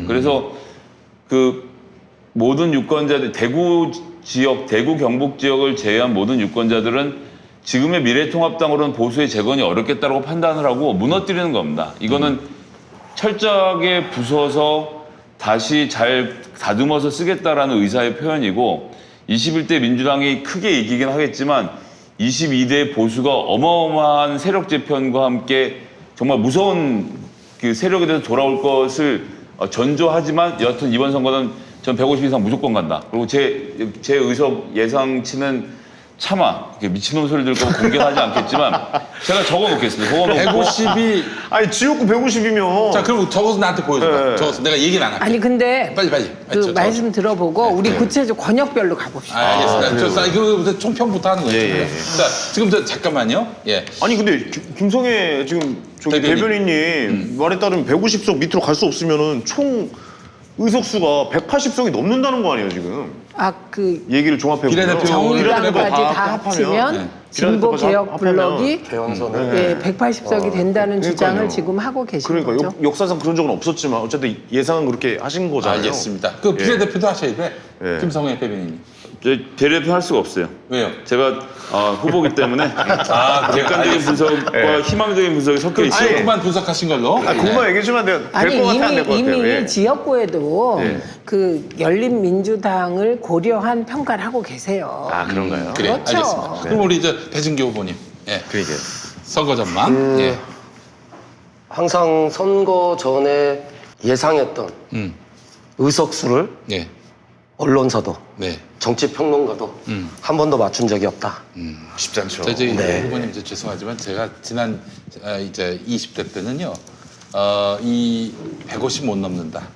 그래서 모든 유권자들 대구 지역, 대구 경북 지역을 제외한 모든 유권자들은 지금의 미래통합당으로는 보수의 재건이 어렵겠다고 판단을 하고 무너뜨리는 겁니다. 이거는 철저하게 부숴서 다시 잘 다듬어서 쓰겠다라는 의사의 표현이고 21대 민주당이 크게 이기긴 하겠지만 22대 보수가 어마어마한 세력 재편과 함께 정말 무서운 그 세력에 대해서 돌아올 것을 전조하지만 여하튼 이번 선거는 전 150 이상 무조건 간다. 그리고 제 의석 예상치는 차마 미친놈 소리 들고 공개하지 않겠지만 제가 적어놓겠습니다. 적어놓고 150이 아니 지역구 150이면 자 그럼 적어서 나한테 보여줘봐. 네. 적어서 내가 얘기는 안 할게. 아니 근데 빨리. 그 말씀 들어보고 우리 구체적 권역별로 가봅시다. 알겠습니다. 이거 총평부터 하는 거예요. 예. 자 지금 잠깐만요. 예. 아니 근데 김성애 지금 저기 대변인님 말에 따르면 150석 밑으로 갈 수 없으면은 총 의석수가 180석이 넘는다는 거 아니에요 지금? 그 얘기를 종합해 보면 비례대표 정의당까지 비례대표 다 합치면 네. 진보 비례대표까지 개혁 합하면 블록이 개헌선을 180석이 된다는 주장을 그러니까요. 지금 하고 계시는 그러니까 거죠. 역사상 그런 적은 없었지만 어쨌든 예상은 그렇게 하신 거잖아요. 알겠습니다. 그 비례대표도 하셔야 돼. 예. 김성애 대변인님. 대대표 할 수가 없어요. 왜요? 제가 후보기 때문에 그래요? 객관적인 분석과 희망적인 분석이 섞여 있어요. 지역구만 분석하신 걸로. 그것만 얘기해 주면 아니 될것 같아 안 될 것 같아요. 이미 예. 지역구에도 예. 그 열린민주당을 고려한 평가를 하고 계세요. 아 그런가요? 그래, 그렇죠. 알겠습니다. 그럼 우리 배진교 후보님. 예. 그러니까요. 선거 전망. 예. 항상 선거 전에 예상했던 음. 의석수를 예. 언론사도 네. 정치평론가도 한 번도 맞춘 적이 없다. 쉽지 않죠. 저 이제 네. 후보님 이제 죄송하지만 제가 지난 이제 20대 때는요. 이 150 못 넘는다.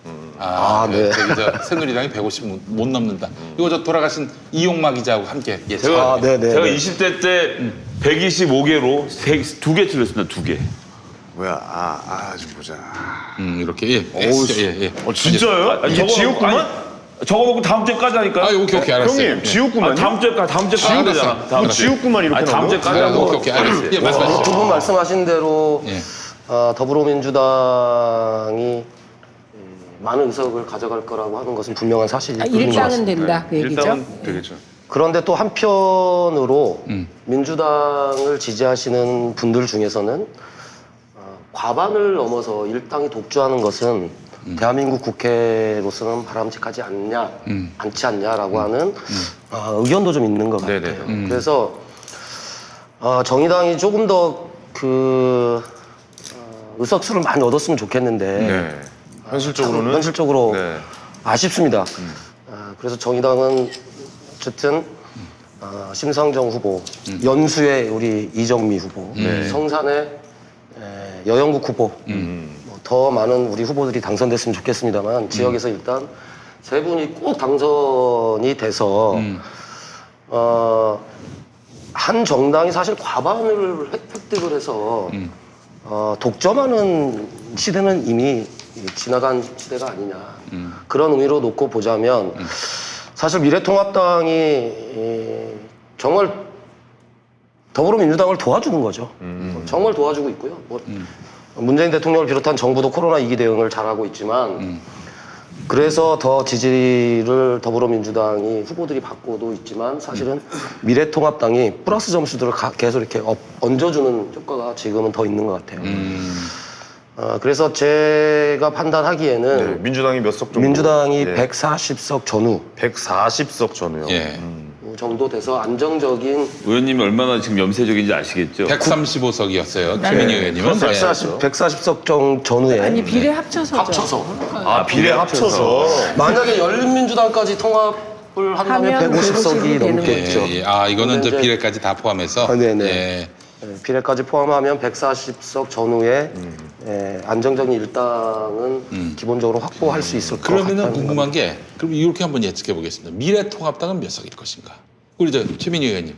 네. 저기 새누리당이 150 못 넘는다. 이거 저 돌아가신 이용마 기자하고 함께 제가, 네네. 제가 20대 때 125개로 2개 틀렸습니다. 2개. 뭐야? 좀 보자. 이렇게 예. 진짜요? 저거 지역구만? 적어놓고 다음 주에까지 하니까. 오케이 알았어요. 형님 지역구만. 다음 주에까지 알았어. 하잖아. 다음 주에. 지역구만 이렇게 다음 나와요? 주에까지 하고. 오케이 알았어요. 예, 말씀하시죠. 두 분 말씀하신 대로 예. 더불어민주당이 많은 의석을 가져갈 거라고 하는 것은 분명한 사실인 것 일당은 같습니다. 된다 그 얘기죠. 일단은 되겠죠. 그런데 또 한편으로 민주당을 지지하시는 분들 중에서는 과반을 넘어서 일당이 독주하는 것은 대한민국 국회로서는 바람직하지 않지 않냐라고 하는 의견도 좀 있는 것 같아요. 네네. 그래서 정의당이 조금 더 의석수를 많이 얻었으면 좋겠는데 네. 현실적으로는 현실적으로 네. 아쉽습니다. 그래서 정의당은 어쨌든 심상정 후보, 연수의 우리 이정미 후보, 성산의 여영국 후보, 뭐더 많은 우리 후보들이 당선됐으면 좋겠습니다만 지역에서 일단 세 분이 꼭 당선이 돼서 한 정당이 사실 과반을 획득을 해서 독점하는 시대는 이미 지나간 시대가 아니냐 그런 의미로 놓고 보자면 사실 미래통합당이 정말 더불어민주당을 도와주는 거죠. 정말 도와주고 있고요. 문재인 대통령을 비롯한 정부도 코로나 위기 대응을 잘하고 있지만 그래서 더 지지를 더불어민주당이 후보들이 받고도 있지만 사실은 미래통합당이 플러스 점수들을 계속 이렇게 얹어주는 효과가 지금은 더 있는 것 같아요. 그래서 제가 판단하기에는 네, 민주당이 몇 석 정도? 민주당이 네. 140석 전후 140석 전후요. 예. 정도 돼서 안정적인 의원님이 얼마나 지금 염세적인지 아시겠죠? 135석이었어요. 최민희 의원님은. 140석 전후에 아니 비례 합쳐서 비례 합쳐서. 만약에 열린민주당까지 통합을 한다면 하면 150석이 150이 되는 넘겠죠. 이거는 이제 근데 이제 비례까지 다 포함해서. 네네. 예. 비례까지 포함하면 140석 전후에 안정적인 일당은 기본적으로 확보할 수 있을 것 같다는 그러면은 겁니다. 궁금한 게 그럼 이렇게 한번 예측해 보겠습니다. 미래통합당은 몇 석일 것인가? 우리 최민희 의원님.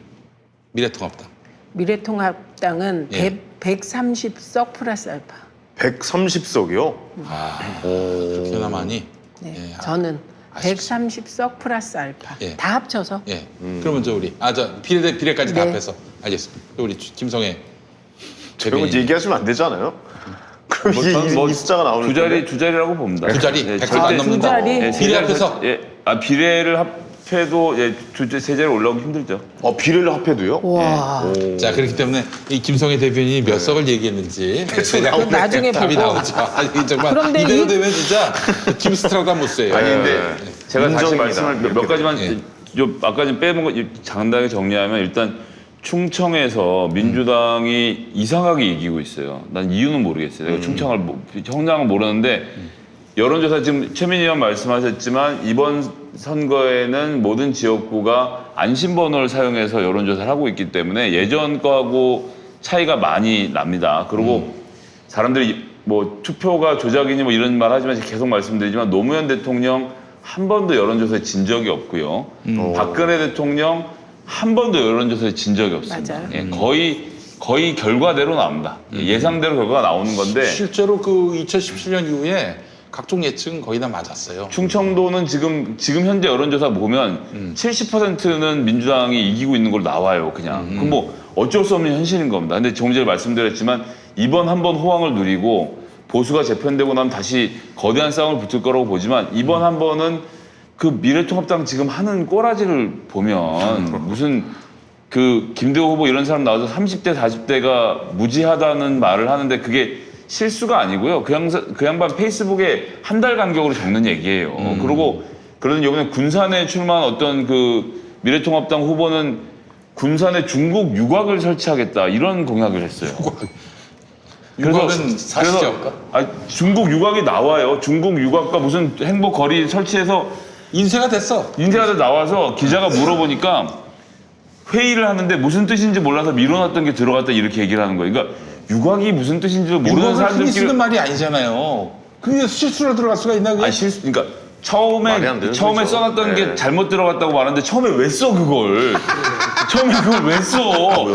미래통합당. 미래통합당은 예. 130석 플러스 알파. 130석이요? 그렇게나 많이. 네, 예. 저는 아쉽습니다. 130석 플러스 알파. 예. 다 합쳐서. 예. 그러면 우리 비례까지 다 네. 합해서 알겠습니다. 우리 김성애 그런 거 얘기하시면 안 되잖아요. 이 숫자가 나오는 두 자리라고 봅니다. 두 자리? 예, 100%안 절대 넘는다. 두 자리? 예, 세 비례 자리 합해서? 예, 비례를 합해도 세 자리 올라오기 힘들죠. 비례를 합해도요? 와. 자, 그렇기 때문에 이 김성애 대변인이 몇 석을 얘기했는지 그건 나중에 답이 보고. 나오죠. 아니, 정말 그런데 이대로 이- 되면 진짜 김스트라다 못 써요. 아니 근데 제가 다시 인정입니다. 말씀을 몇 이렇게 가지만 예. 아까 좀 빼본 거 간단하게 정리하면 일단 충청에서 민주당이 이상하게 이기고 있어요. 난 이유는 모르겠어요. 내가 충청을 형량은 모르는데 여론조사 지금 최민희 의원 말씀하셨지만 이번 선거에는 모든 지역구가 안심번호를 사용해서 여론조사를 하고 있기 때문에 예전 거하고 차이가 많이 납니다. 그리고 사람들이 뭐 투표가 조작이니 뭐 이런 말 하지만 계속 말씀드리지만 노무현 대통령 한 번도 여론조사에 진 적이 없고요. 박근혜 대통령 한 번도 여론조사에 진 적이 없습니다. 맞아요. 예, 거의 결과대로 나옵니다. 예상대로 결과가 나오는 건데 실제로 그 2017년 이후에 각종 예측은 거의 다 맞았어요. 충청도는 지금 현재 여론조사 보면 70%는 민주당이 이기고 있는 걸로 나와요. 그냥 그럼 뭐 어쩔 수 없는 현실인 겁니다. 근데 조금 전에 말씀드렸지만 이번 한 번 호황을 누리고 보수가 재편되고 나면 다시 거대한 싸움을 붙을 거라고 보지만 이번 한 번은 그 미래통합당 지금 하는 꼬라지를 보면 무슨 그 김대호 후보 이런 사람 나와서 30대 40대가 무지하다는 말을 하는데 그게 실수가 아니고요. 그 양반 페이스북에 한 달 간격으로 적는 얘기예요. 그리고 그러는 이번에 군산에 출마한 어떤 그 미래통합당 후보는 군산에 중국 유곽을 설치하겠다 이런 공약을 했어요. 유곽은 사시죠? 중국 유곽이 나와요. 중국 유곽과 무슨 행복 거리 설치해서 인쇄가 됐어. 인쇄하다 나와서 기자가 물어보니까 회의를 하는데 무슨 뜻인지 몰라서 미뤄놨던 게 들어갔다 이렇게 얘기를 하는 거예요. 그러니까 유곽이 무슨 뜻인지도 모르는 유곽을 흔히 사람들끼리 쓰는 말이 아니잖아요. 그게 실수로 들어갈 수가 있나 그게? 아니 그러니까 말이 안 되는 처음에 소리죠. 써놨던 네. 게 잘못 들어갔다고 말하는데 처음에 왜 써 그걸? 처음에 그걸 왜 써?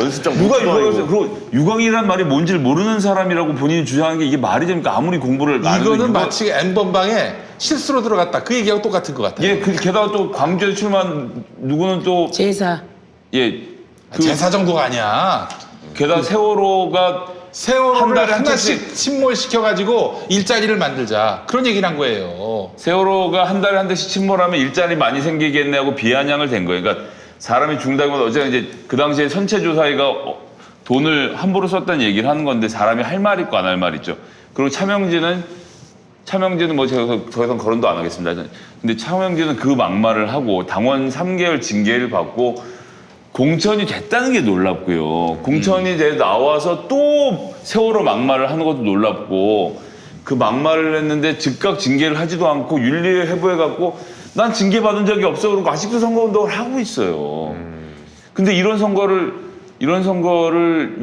연습장 누가 목표도 유곽을 아니고. 써? 그리고 유곽이란 말이 뭔지를 모르는 사람이라고 본인이 주장하는 게 이게 말이 됩니까? 아무리 공부를 많이 이거는 해도 마치 N번방에 실수로 들어갔다. 그 얘기하고 똑같은 것 같아요. 예, 게다가 또 광주에 출마한 누구는 또 제사. 예, 제사 정도가 아니야. 게다가 세월호가 세월호를 한 달에 한 하나씩 침몰시켜가지고 일자리를 만들자. 그런 얘기를 한 거예요. 세월호가 한 달에 한 대씩 침몰하면 일자리 많이 생기겠네 하고 비아냥을 된 거예요. 그러니까 사람이 죽는다기보다 어제 이제 그 당시에 선체조사위가 돈을 함부로 썼다는 얘기를 하는 건데 사람이 할 말 있고 안 할 말 있죠. 그리고 차명진은 뭐 제가 더 이상 거론도 안 하겠습니다. 근데 차명진은 그 막말을 하고 당원 3개월 징계를 받고 공천이 됐다는 게 놀랍고요. 공천이 돼 나와서 또 세월호 막말을 하는 것도 놀랍고 그 막말을 했는데 즉각 징계를 하지도 않고 윤리에 회부해갖고 난 징계 받은 적이 없어 그러고 아직도 선거운동을 하고 있어요. 근데 이런 선거를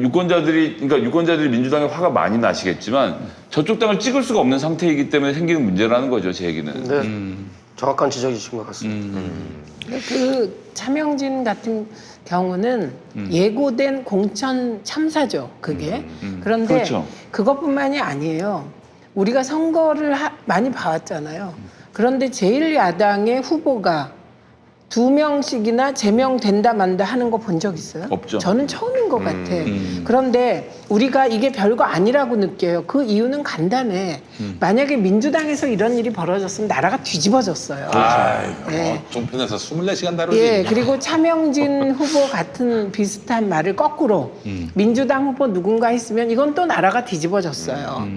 유권자들이 민주당에 화가 많이 나시겠지만 저쪽 당을 찍을 수가 없는 상태이기 때문에 생기는 문제라는 거죠, 제 얘기는. 근데 정확한 지적이신 것 같습니다. 근데 그 차명진 같은 경우는 예고된 공천 참사죠, 그게. 그런데 그렇죠. 그것뿐만이 아니에요. 우리가 선거를 많이 봐왔잖아요. 그런데 제1야당의 후보가 2명씩이나 제명된다 만다 하는 거 본 적 있어요? 없죠. 저는 처음인 것 같아. 그런데 우리가 이게 별거 아니라고 느껴요. 그 이유는 간단해. 만약에 민주당에서 이런 일이 벌어졌으면 나라가 뒤집어졌어요. 네. 종편에서 24시간 다루지. 예, 그리고 차명진 후보 같은 비슷한 말을 거꾸로 민주당 후보 누군가 했으면 이건 또 나라가 뒤집어졌어요.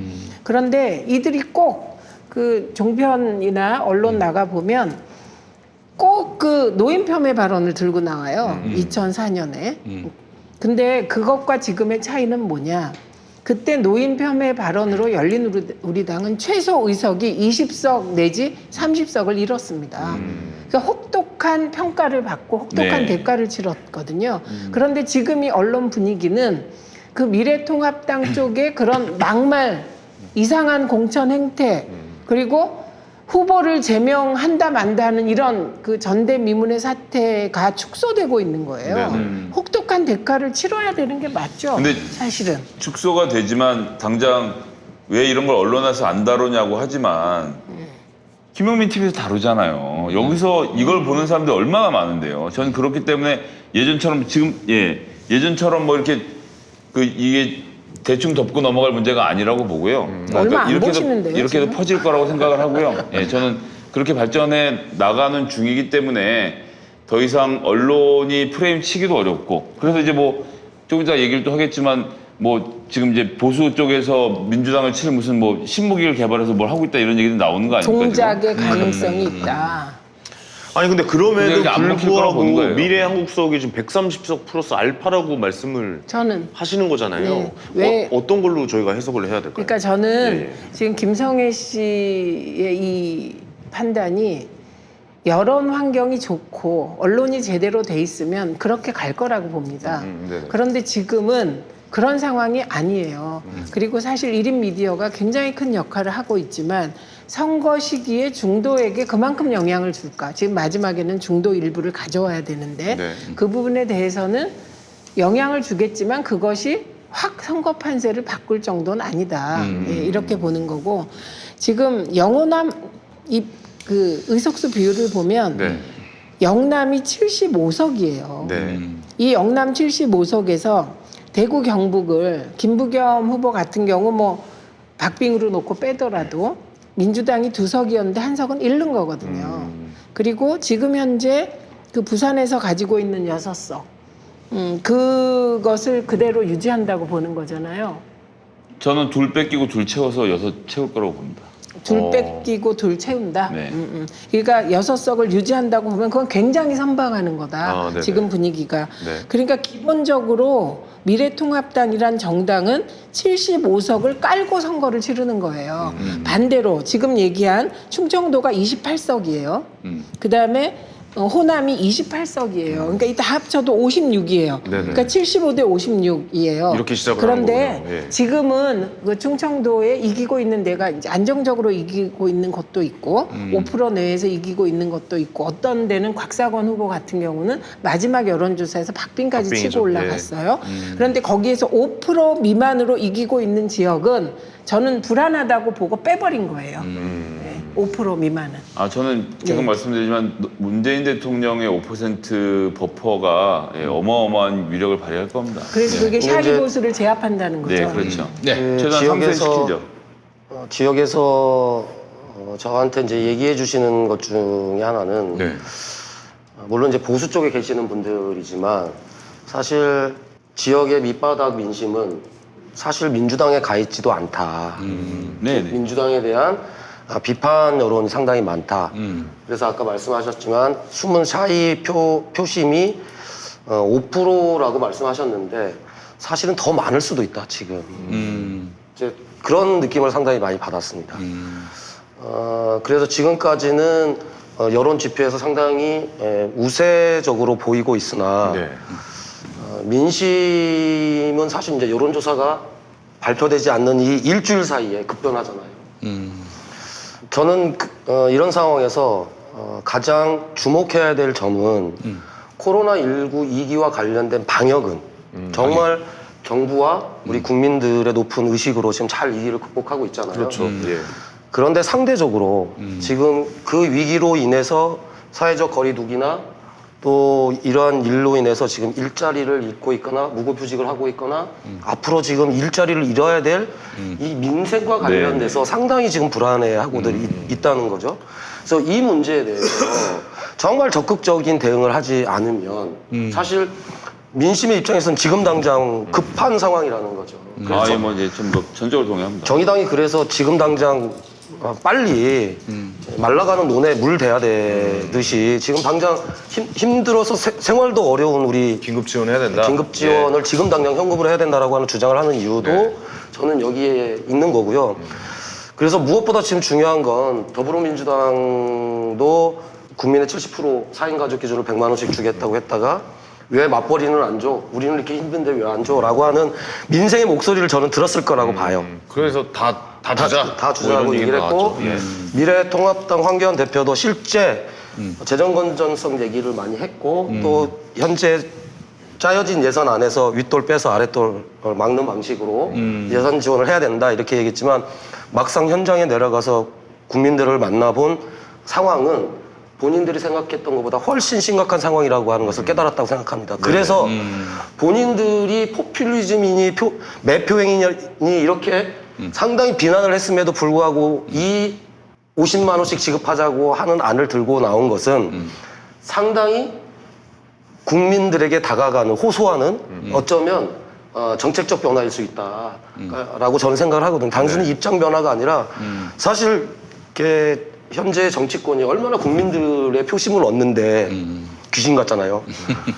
그런데 이들이 꼭 그 종편이나 언론 나가 보면 꼭 그 노인 폄훼 발언을 들고 나와요. 2004년에. 근데 그것과 지금의 차이는 뭐냐? 그때 노인 폄훼 발언으로 열린우리당은 최소 의석이 20석 내지 30석을 잃었습니다. 그러니까 혹독한 평가를 받고 혹독한 네. 대가를 치렀거든요. 그런데 지금 이 언론 분위기는 그 미래통합당 쪽에 그런 막말, 이상한 공천 행태, 그리고 후보를 제명한다 만다 하는 이런 그 전대미문의 사태가 축소되고 있는 거예요. 혹독한 대가를 치러야 되는 게 맞죠. 근데 사실은. 축소가 되지만 당장 왜 이런 걸 언론에서 안 다루냐고 하지만 김용민 TV에서 다루잖아요. 여기서 이걸 보는 사람들이 얼마나 많은데요. 저는 그렇기 때문에 예전처럼 뭐 이렇게 이게 대충 덮고 넘어갈 문제가 아니라고 보고요. 얼마 안 보시는데요, 이렇게도 지금? 퍼질 거라고 생각을 하고요. 예, 저는 그렇게 발전해 나가는 중이기 때문에 더 이상 언론이 프레임 치기도 어렵고 그래서 이제 뭐 좀 이따 얘기를 또 하겠지만 뭐 지금 이제 보수 쪽에서 민주당을 칠 무슨 뭐 신무기를 개발해서 뭘 하고 있다 이런 얘기도 나오는 거 아닙니까? 동작의 가능성이 있다. 아니 근데 그럼에도 근데 안 먹힐 거라고 보는 불구하고 거예요. 미래 한국석이 지금 130석 플러스 알파라고 말씀을 저는 하시는 거잖아요. 네. 왜- 어떤 걸로 저희가 해석을 해야 될까요? 그러니까 저는 예, 예. 지금 김성애 씨의 이 판단이 여론 환경이 좋고 언론이 제대로 돼 있으면 그렇게 갈 거라고 봅니다. 네네. 그런데 지금은 그런 상황이 아니에요. 그리고 사실 1인 미디어가 굉장히 큰 역할을 하고 있지만 선거 시기에 중도에게 그만큼 영향을 줄까? 지금 마지막에는 중도 일부를 가져와야 되는데 네. 그 부분에 대해서는 영향을 주겠지만 그것이 확 선거 판세를 바꿀 정도는 아니다. 예, 이렇게 보는 거고 지금 영호남 그 의석수 비율을 보면 네. 영남이 75석이에요. 네. 이 영남 75석에서 대구 경북을 김부겸 후보 같은 경우 뭐 박빙으로 놓고 빼더라도 민주당이 2석이었는데 한 석은 잃는 거거든요. 그리고 지금 현재 그 부산에서 가지고 있는 6석 그것을 그대로 유지한다고 보는 거잖아요. 저는 둘 뺏기고 둘 채워서 6 채울 거라고 봅니다. 둘 뺏기고 둘 채운다. 네. 그러니까 6석을 유지한다고 보면 그건 굉장히 선방하는 거다. 아, 네네. 지금 분위기가. 네. 그러니까 기본적으로 미래통합당이란 정당은 75석을 깔고 선거를 치르는 거예요. 반대로 지금 얘기한 충청도가 28석이에요. 그다음에 호남이 28석이에요. 그러니까 이따 합쳐도 56이에요. 네네. 그러니까 75대 56이에요. 이렇게 시작을 그런데 하는 거군요. 예. 지금은 그 충청도에 이기고 있는 데가 이제 안정적으로 이기고 있는 것도 있고 5% 내에서 이기고 있는 것도 있고 어떤 데는 곽상원 후보 같은 경우는 마지막 여론조사에서 박빙까지 박빙이죠. 치고 올라갔어요. 그런데 거기에서 5% 미만으로 이기고 있는 지역은 저는 불안하다고 보고 빼버린 거예요. 네, 5% 미만은. 아 저는 계속 네. 말씀드리지만 문재인 대통령의 5% 버퍼가 예, 어마어마한 위력을 발휘할 겁니다. 그래서 그게 근데 이제- 샤리봇을 제압한다는 거죠. 네, 그렇죠. 네. 그 최대한 상쇄시키죠. 지역에서 저한테 이제 얘기해 주시는 것 중에 하나는 네. 물론 이제 보수 쪽에 계시는 분들이지만 사실 지역의 밑바닥 민심은 사실 민주당에 가 있지도 않다. 네, 네. 민주당에 대한 비판 여론이 상당히 많다. 그래서 아까 말씀하셨지만 숨은 샤이 표심이 5%라고 말씀하셨는데 사실은 더 많을 수도 있다 지금. 이제 그런 느낌을 상당히 많이 받았습니다. 그래서 지금까지는 여론 지표에서 상당히 우세적으로 보이고 있으나 네. 민심은 사실 이제 여론조사가 발표되지 않는 이 일주일 사이에 급변하잖아요. 저는 이런 상황에서 가장 주목해야 될 점은 코로나19 2기와 관련된 방역은 정말 정부와 우리 국민들의 높은 의식으로 지금 잘 이 위기를 극복하고 있잖아요. 그렇죠. 예. 그런데 상대적으로 지금 그 위기로 인해서 사회적 거리두기나 또 이러한 일로 인해서 지금 일자리를 잃고 있거나 무급휴직을 하고 있거나 앞으로 지금 일자리를 잃어야 될 이 민생과 관련돼서 상당히 지금 불안해하고들 있다는 거죠. 그래서 이 문제에 대해서 정말 적극적인 대응을 하지 않으면 사실 민심의 입장에서는 지금 당장 급한 상황이라는 거죠. 아, 예, 뭐 이제 좀 전적으로 동의합니다. 정의당이 그래서 지금 당장 빨리 말라가는 논에 물 대야 되듯이 지금 당장 힘들어서 생활도 어려운 우리 긴급 지원해야 된다. 긴급 지원을 지금 당장 현금으로 해야 된다라고 하는 주장을 하는 이유도 네. 저는 여기에 있는 거고요. 그래서 무엇보다 지금 중요한 건 더불어민주당도 국민의 70% 4인 가족 기준으로 100만 원씩 주겠다고 했다가 왜 맞벌이는 안 줘? 우리는 이렇게 힘든데 왜 안 줘? 라고 하는 민생의 목소리를 저는 들었을 거라고 봐요. 그래서 다 주자. 다 주자고 뭐 이런 얘기를 했고 나왔죠. 예. 미래통합당 황교안 대표도 실제 재정 건전성 얘기를 많이 했고 또 현재 짜여진 예산 안에서 윗돌 빼서 아랫돌 막는 방식으로 예산 지원을 해야 된다 이렇게 얘기했지만 막상 현장에 내려가서 국민들을 만나본 상황은 본인들이 생각했던 것보다 훨씬 심각한 상황이라고 하는 것을 깨달았다고 생각합니다. 그래서 본인들이 포퓰리즘이니 매표행위니 이렇게 상당히 비난을 했음에도 불구하고 이 50만 원씩 지급하자고 하는 안을 들고 나온 것은 상당히 국민들에게 다가가는, 호소하는 어쩌면 정책적 변화일 수 있다라고 저는 생각을 하거든요. 단순히 입장 변화가 아니라 사실 이렇게 현재 정치권이 얼마나 국민들의 표심을 얻는데 귀신 같잖아요.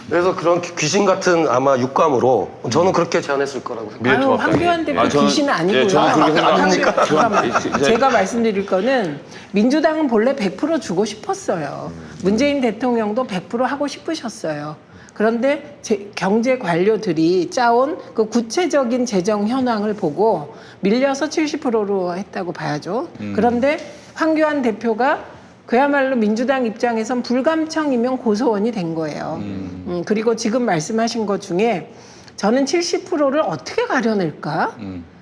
그래서 그런 귀신 같은 아마 육감으로 저는 그렇게 제안했을 거라고 생각합니다. 아유, 황교안 대표 저는- 귀신은 아니고요. 예, 저는 그렇게 생각합니다. 잠깐만. 제가 말씀드릴 거는 민주당은 본래 100% 주고 싶었어요. 문재인 대통령도 100% 하고 싶으셨어요. 그런데 경제 관료들이 짜온 그 구체적인 재정 현황을 보고 밀려서 70%로 했다고 봐야죠. 그런데 황교안 대표가 그야말로 민주당 입장에선 불감청이면 고소원이 된 거예요. 그리고 지금 말씀하신 것 중에 저는 70%를 어떻게 가려낼까?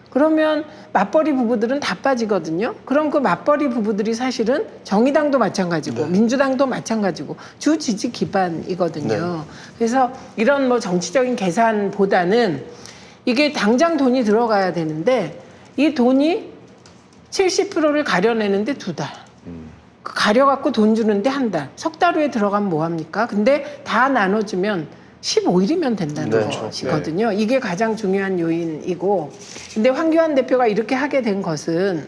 그러면 맞벌이 부부들은 다 빠지거든요. 그럼 그 맞벌이 부부들이 사실은 정의당도 마찬가지고 민주당도 마찬가지고 주 지지 기반이거든요. 그래서 이런 뭐 정치적인 계산보다는 이게 당장 돈이 들어가야 되는데 이 돈이 70%를 가려내는데 2달. 가려갖고 돈 주는데 1달. 석 달 후에 들어가면 뭐합니까? 근데 다 나눠주면 15일이면 된다는 것이거든요. 이게 가장 중요한 요인이고. 근데 황교안 대표가 이렇게 하게 된 것은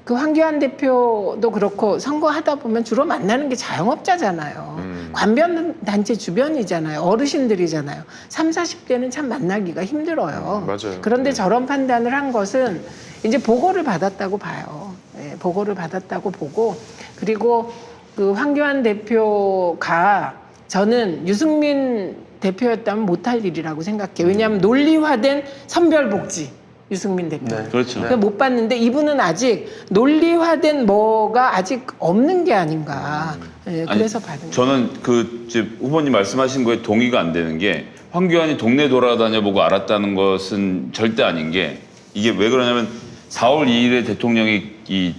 그 황교안 대표도 그렇고 선거하다 보면 주로 만나는 게 자영업자잖아요. 관변단체 주변이잖아요. 어르신들이잖아요. 30, 40대는 참 만나기가 힘들어요. 맞아요. 그런데 저런 판단을 한 것은 이제 보고를 받았다고 봐요. 네, 보고를 받았다고 보고 그리고 그 황교안 대표가 저는 유승민 대표였다면 못할 일이라고 생각해요. 왜냐하면 논리화된 선별복지 유승민 대표. 그렇죠. 그걸 못 봤는데 이분은 아직 논리화된 뭐가 아직 없는 게 아닌가. 네, 그래서 받은 거예요. 저는 그 이제 후보님 말씀하신 거에 동의가 안 되는 게 황교안이 동네 돌아다녀 보고 알았다는 것은 절대 아닌 게 이게 왜 그러냐면 4월 2일에 대통령이 이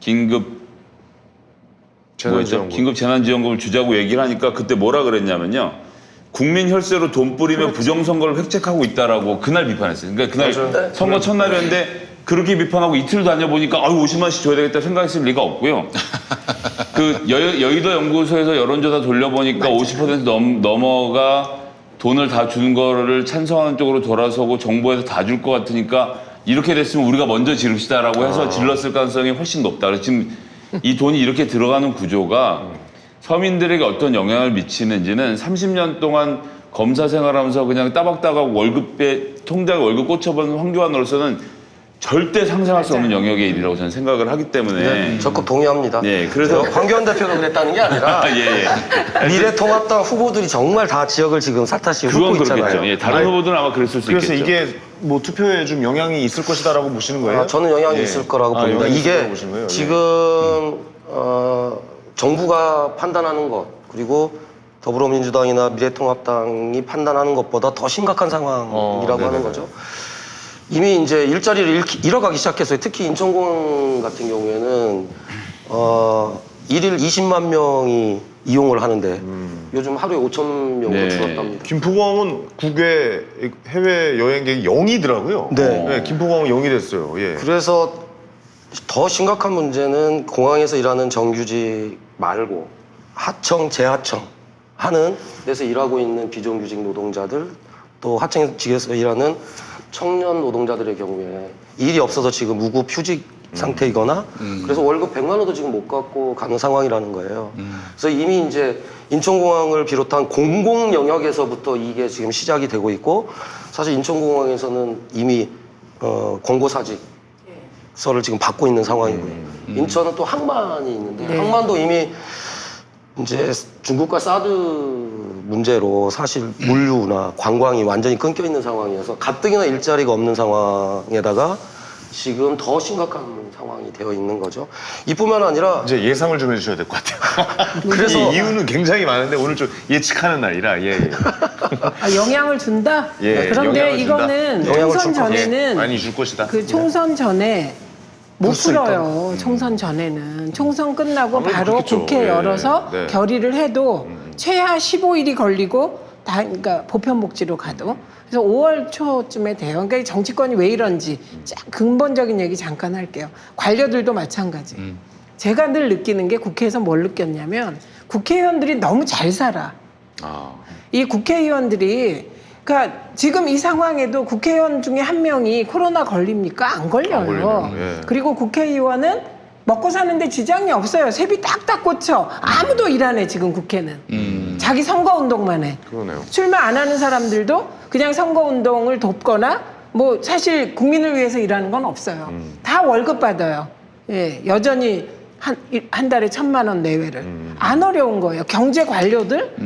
긴급 긴급 재난지원금을 주자고 얘기를 하니까 그때 뭐라 그랬냐면요. 국민 혈세로 돈 뿌리며 부정선거를 획책하고 있다라고 그날 비판했어요. 그러니까 그날 선거 첫날이었는데 그렇게 비판하고 이틀 다녀보니까 아유 50만 원씩 줘야 되겠다 생각했을 리가 없고요. 그 여의도 연구소에서 여론조사 돌려보니까 50% 넘어가 돈을 다 주는 거를 찬성하는 쪽으로 돌아서고 정부에서 다 줄 것 같으니까 이렇게 됐으면 우리가 먼저 지릅시다라고 해서 질렀을 가능성이 훨씬 높다. 그래서 지금 이 돈이 이렇게 들어가는 구조가 서민들에게 어떤 영향을 미치는지는 30년 동안 검사 생활하면서 그냥 따박따박 월급에 통장에 월급 꽂혀본 황교안으로서는 절대 상상할 수 없는 영역의 일이라고 저는 생각을 하기 때문에 적극 동의합니다. 네, 그래서 황교안 대표가 그랬다는 게 아니라 미래통합당 후보들이 정말 다 지역을 지금 사타시 그건 훑고 그렇겠죠. 있잖아요. 예, 다른 후보들은 아마 그랬을 수 그래서 있겠죠. 이게 뭐 투표에 좀 영향이 있을 것이다라고 보시는 거예요? 저는 영향이 예. 있을 거라고 봅니다. 영향이 있을 이게 거라고 보시는 거예요? 지금 정부가 판단하는 것 그리고 더불어민주당이나 미래통합당이 판단하는 것보다 더 심각한 상황이라고 하는 네네네. 거죠. 이미 이제 일자리를 잃어가기 시작했어요. 특히 인천공항 같은 경우에는 일일 20만 명이 이용을 하는데 요즘 하루에 5천 명으로 네. 줄었답니다. 김포공항은 국외 해외 여행객이 0이더라고요. 네. 김포공항은 0이 됐어요. 예. 그래서 더 심각한 문제는 공항에서 일하는 정규직 말고 하청, 재하청 하는 데서 일하고 있는 비정규직 노동자들 또 하청직에서 일하는 청년 노동자들의 경우에 일이 없어서 지금 무급 휴직 상태이거나 그래서 월급 100만 원도 지금 못 갖고 가는 상황이라는 거예요. 그래서 이미 이제 인천공항을 비롯한 공공 영역에서부터 이게 지금 시작이 되고 있고 사실 인천공항에서는 이미 권고사직서를 지금 받고 있는 상황이고요. 인천은 또 항만이 있는데 네. 항만도 이미 이제 중국과 사드 문제로 사실 물류나 관광이 완전히 끊겨 있는 상황이어서 가뜩이나 일자리가 없는 상황에다가 지금 더 심각한 상황이 되어 있는 거죠. 이뿐만 아니라 이제 예상을 좀 해주셔야 될 것 같아요. 그래서 이 이유는 굉장히 많은데 오늘 좀 예측하는 날이라 영향을 준다? 예, 그런데 영향을 준다. 이거는 영향을 총선 줄 거다. 전에는 많이 줄 것이다. 그 총선 전에 못 풀어요. 총선 전에는. 총선 끝나고 아무래도 바로 그렇겠죠. 국회 예. 열어서 네. 결의를 해도 최하 15일이 걸리고 그러니까 보편 복지로 가도. 그래서 5월 초쯤에 돼요. 그러니까 이 정치권이 왜 이런지 근본적인 얘기 잠깐 할게요. 관료들도 마찬가지. 제가 늘 느끼는 게 국회에서 뭘 느꼈냐면 국회의원들이 너무 잘 살아. 이 국회의원들이 그러니까 지금 이 상황에도 국회의원 중에 한 명이 코로나 걸립니까? 안 걸려요. 안 걸리네요. 예. 그리고 국회의원은 먹고 사는데 지장이 없어요. 세비 딱딱 꽂혀. 아무도 일 안 해, 지금 국회는. 자기 선거운동만 해. 그러네요. 출마 안 하는 사람들도 그냥 선거운동을 돕거나 뭐 사실 국민을 위해서 일하는 건 없어요. 다 월급 받아요. 예, 여전히 한 달에 1,000만 원 내외를. 안 어려운 거예요. 경제 관료들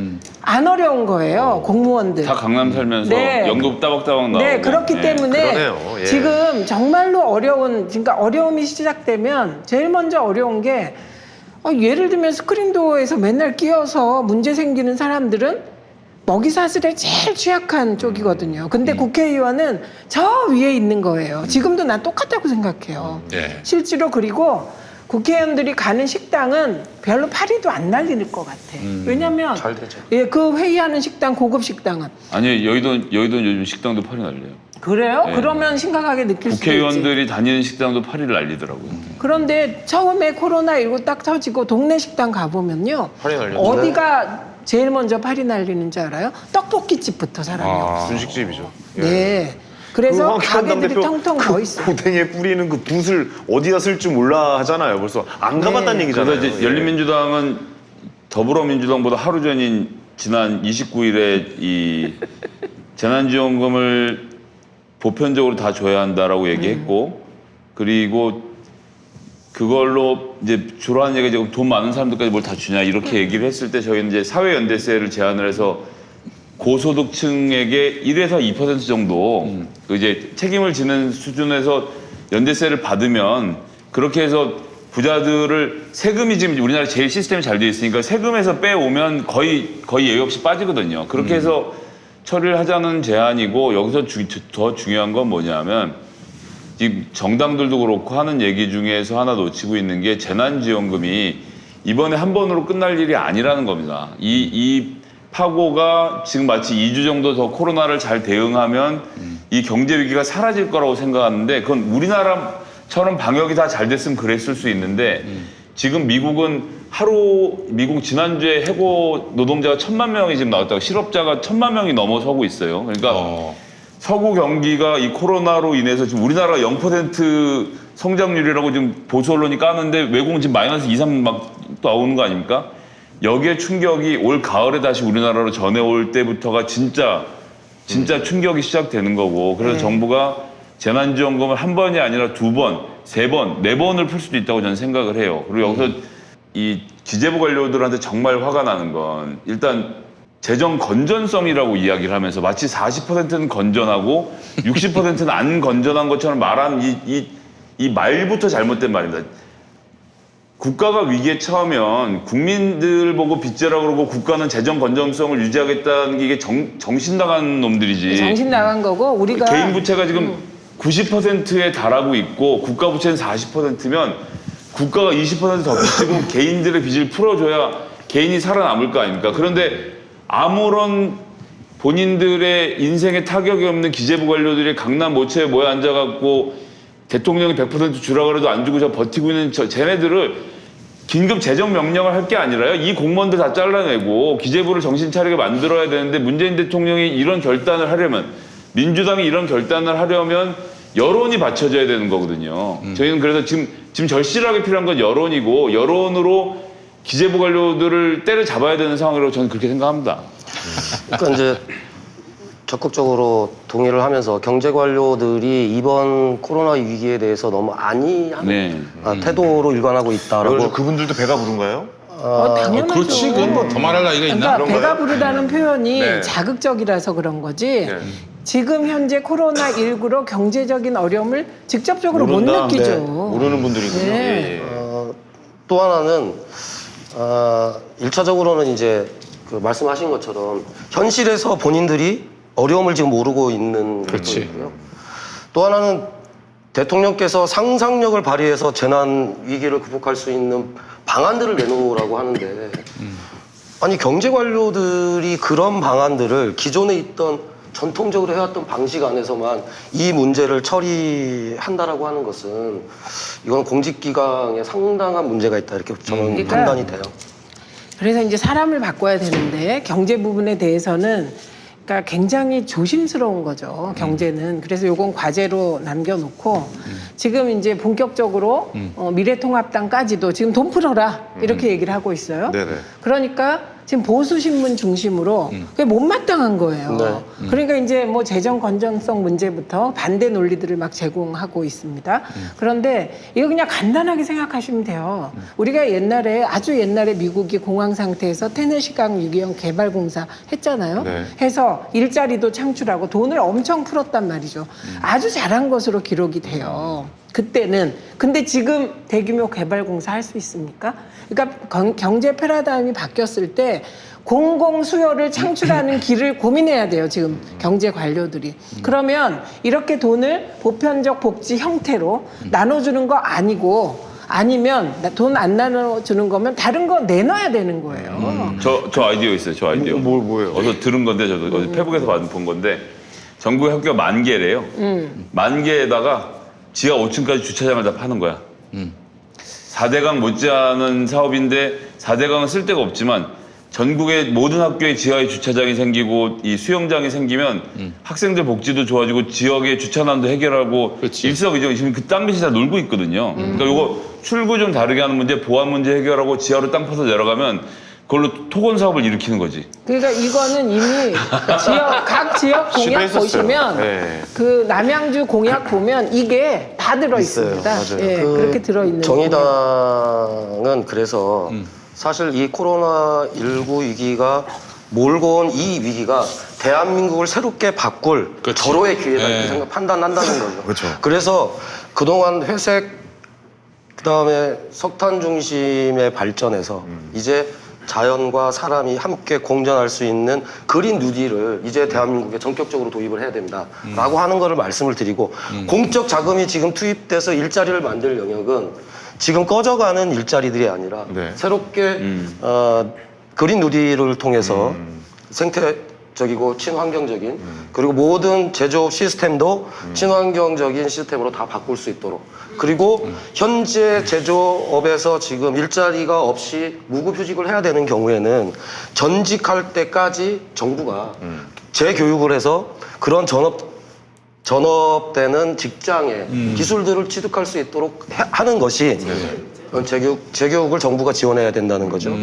안 어려운 거예요. 공무원들. 다 강남 살면서 네. 연금 따박따박 나오고. 네, 그렇기 때문에 그러네요. 예. 지금 정말로 그러니까 어려움이 시작되면 제일 먼저 어려운 게 예를 들면 스크린도어에서 맨날 끼어서 문제 생기는 사람들은 먹이 사슬에 제일 취약한 쪽이거든요. 근데 국회의원은 저 위에 있는 거예요. 지금도 난 똑같다고 생각해요. 예. 실제로 그리고 국회의원들이 가는 식당은 별로 파리도 안 날릴 것 같아. 왜냐면 잘 되죠. 예, 그 회의하는 식당, 고급 식당은 아니 여의도 요즘 식당도 팔이 날려요. 그래요? 네. 그러면 심각하게 느낄 수도 있지. 국회의원들이 다니는 식당도 파리를 날리더라고요. 그런데 처음에 코로나19 딱 터지고 동네 식당 가보면요. 팔이 날렸죠. 어디가 제일 먼저 팔이 날리는 줄 알아요? 떡볶이집부터 사람이 없어. 분식집이죠. 예. 네. 그래서 가게들이 텅텅 더 있어. 고댕이에 뿌리는 그 붓을 어디다 쓸 줄 몰라 하잖아요. 벌써 안 가봤다는 네. 얘기잖아요. 그래서 이제 예. 열린민주당은 더불어민주당보다 하루 전인 지난 29일에 이 재난지원금을 보편적으로 다 줘야 한다라고 얘기했고 그리고 그걸로 이제 주로 하는 얘기가 지금 돈 많은 사람들까지 뭘 다 주냐 이렇게 얘기를 했을 때 저희는 이제 사회연대세를 제안을 해서 고소득층에게 1에서 2% 정도 그 이제 책임을 지는 수준에서 연대세를 받으면 그렇게 해서 부자들을 세금이 지금 우리나라 제일 시스템이 잘 돼 있으니까 세금에서 빼오면 거의 예외 없이 빠지거든요. 그렇게 해서 처리를 하자는 제안이고 여기서 더 중요한 건 뭐냐면 지금 정당들도 그렇고 하는 얘기 중에서 하나 놓치고 있는 게 재난지원금이 이번에 한 번으로 끝날 일이 아니라는 겁니다. 이 파고가 지금 마치 2주 정도 더 코로나를 잘 대응하면 이 경제 위기가 사라질 거라고 생각하는데 그건 우리나라처럼 방역이 다 잘 됐으면 그랬을 수 있는데 지금 미국은 미국 지난주에 해고 노동자가 1,000만 명이 지금 나왔다고 실업자가 1,000만 명이 넘어서고 있어요. 그러니까 서구 경기가 이 코로나로 인해서 지금 우리나라가 0% 성장률이라고 지금 보수 언론이 까는데 외국은 지금 마이너스 2, 3 막 나오는 거 아닙니까? 여기에 충격이 올 가을에 다시 우리나라로 전해올 때부터가 진짜 충격이 시작되는 거고 그래서 정부가 재난지원금을 한 번이 아니라 2번, 3번, 4번을 풀 수도 있다고 저는 생각을 해요. 그리고 여기서 이 기재부 관료들한테 정말 화가 나는 건 일단 재정 건전성이라고 이야기를 하면서 마치 40%는 건전하고 60%는 안 건전한 것처럼 말하는 이 말부터 잘못된 말입니다. 국가가 위기에 처하면 국민들 보고 빚재라 그러고 국가는 재정 건전성을 유지하겠다는 게 이게 정신 나간 놈들이지. 정신 나간 거고 우리가 개인 부채가 지금 90%에 달하고 있고 국가 부채는 40%면 국가가 20% 더 빚지고 개인들의 빚을 풀어줘야 개인이 살아남을 거 아닙니까? 그런데 아무런 본인들의 인생에 타격이 없는 기재부 관료들이 강남 모처에 모여 앉아갖고 대통령이 100% 주라 그래도 안 주고 저 버티고 있는 쟤네들을 긴급 재정 명령을 할 게 아니라요. 이 공무원들 다 잘라내고 기재부를 정신 차리게 만들어야 되는데 문재인 대통령이 이런 결단을 하려면 민주당이 이런 결단을 하려면 여론이 받쳐져야 되는 거거든요. 저희는 그래서 지금 절실하게 필요한 건 여론이고 여론으로 기재부 관료들을 때려잡아야 되는 상황이라고 저는 그렇게 생각합니다. 그러니까 이제 적극적으로 동의를 하면서 경제 관료들이 이번 코로나 위기에 대해서 너무 안이하는 태도로 일관하고 있다라고. 그래서 그분들도 배가 부른가요? 당연하죠. 그렇지, 그건 뭐 더 말할 나이가 있나? 그러니까 배가 부르다는 표현이 네. 자극적이라서 그런 거지. 지금 현재 코로나19로 경제적인 어려움을 직접적으로 못 느끼죠. 네. 모르는 분들이군요. 네. 예, 예. 또 하나는 1차적으로는 이제 그 말씀하신 것처럼 현실에서 본인들이 어려움을 지금 모르고 있는 그렇지. 거고요. 또 하나는 대통령께서 상상력을 발휘해서 재난 위기를 극복할 수 있는 방안들을 내놓으라고 하는데 아니 경제 관료들이 그런 방안들을 기존에 있던 전통적으로 해왔던 방식 안에서만 이 문제를 처리한다라고 하는 것은 이건 공직기강에 상당한 문제가 있다 이렇게 저는 그러니까 판단이 돼요. 그래서 이제 사람을 바꿔야 되는데 경제 부분에 대해서는 그러니까 굉장히 조심스러운 거죠. 경제는. 그래서 요건 과제로 남겨놓고 지금 이제 본격적으로 미래통합당까지도 지금 돈 풀어라 이렇게 얘기를 하고 있어요. 네네. 그러니까 지금 보수신문 중심으로 그게 못마땅한 거예요. 그러니까 이제 뭐 재정 건전성 문제부터 반대 논리들을 막 제공하고 있습니다. 그런데 이거 그냥 간단하게 생각하시면 돼요. 우리가 옛날에 아주 옛날에 미국이 공황 상태에서 테네시강 유기형 개발공사 했잖아요. 네. 해서 일자리도 창출하고 돈을 엄청 풀었단 말이죠. 아주 잘한 것으로 기록이 돼요. 그때는. 근데 지금 대규모 개발공사 할 수 있습니까? 그러니까 경제 패러다임이 바뀌었을 때 공공 수요를 창출하는 길을 고민해야 돼요. 지금 경제 관료들이. 그러면 이렇게 돈을 보편적 복지 형태로 나눠주는 거 아니고 아니면 돈 안 나눠주는 거면 다른 거 내놔야 되는 거예요. 저 아이디어 있어요. 저 아이디어. 뭐예요? 어서 들은 건데 저도 어디 페북에서 본 건데 전국에 학교가 10,000개래요. 10,000개에다가 지하 5층까지 주차장을 다 파는 거야. 4대강 못지않은 사업인데 4대강은 쓸 데가 없지만 전국의 모든 학교에 지하에 주차장이 생기고 이 수영장이 생기면 학생들 복지도 좋아지고 지역의 주차난도 해결하고 그렇지. 일석이조 지금 그 땅 빚이 다 놀고 있거든요. 그러니까 이거 출구 좀 다르게 하는 문제, 보안 문제 해결하고 지하로 땅 파서 내려가면 그걸로 토건 사업을 일으키는 거지. 그러니까 이거는 이미 각 지역 공약 시도했었어요. 보시면 네. 그 남양주 공약 보면 이게 다 들어 있습니다. 맞아요. 예, 그렇게 들어 있는. 정의당은 그래서 사실 이 코로나19 위기가 몰고 온 이 위기가 대한민국을 새롭게 바꿀 그렇지. 절호의 기회다 네. 이렇게 판단한다는 거죠. 그렇죠. 그래서 그동안 회색 그다음에 석탄 중심의 발전에서 이제 자연과 사람이 함께 공존할 수 있는 그린 뉴딜을 이제 대한민국에 전격적으로 도입을 해야 된다라고 하는 거를 말씀을 드리고 공적 자금이 지금 투입돼서 일자리를 만들 영역은 지금 꺼져가는 일자리들이 아니라 네. 새롭게 그린 뉴딜을 통해서 생태적이고 친환경적인 그리고 모든 제조업 시스템도 친환경적인 시스템으로 다 바꿀 수 있도록 그리고 현재 제조업에서 지금 일자리가 없이 무급휴직을 해야 되는 경우에는 전직할 때까지 정부가 재교육을 해서 그런 전업되는 직장에 기술들을 취득할 수 있도록 하는 것이 재교육을 정부가 지원해야 된다는 거죠.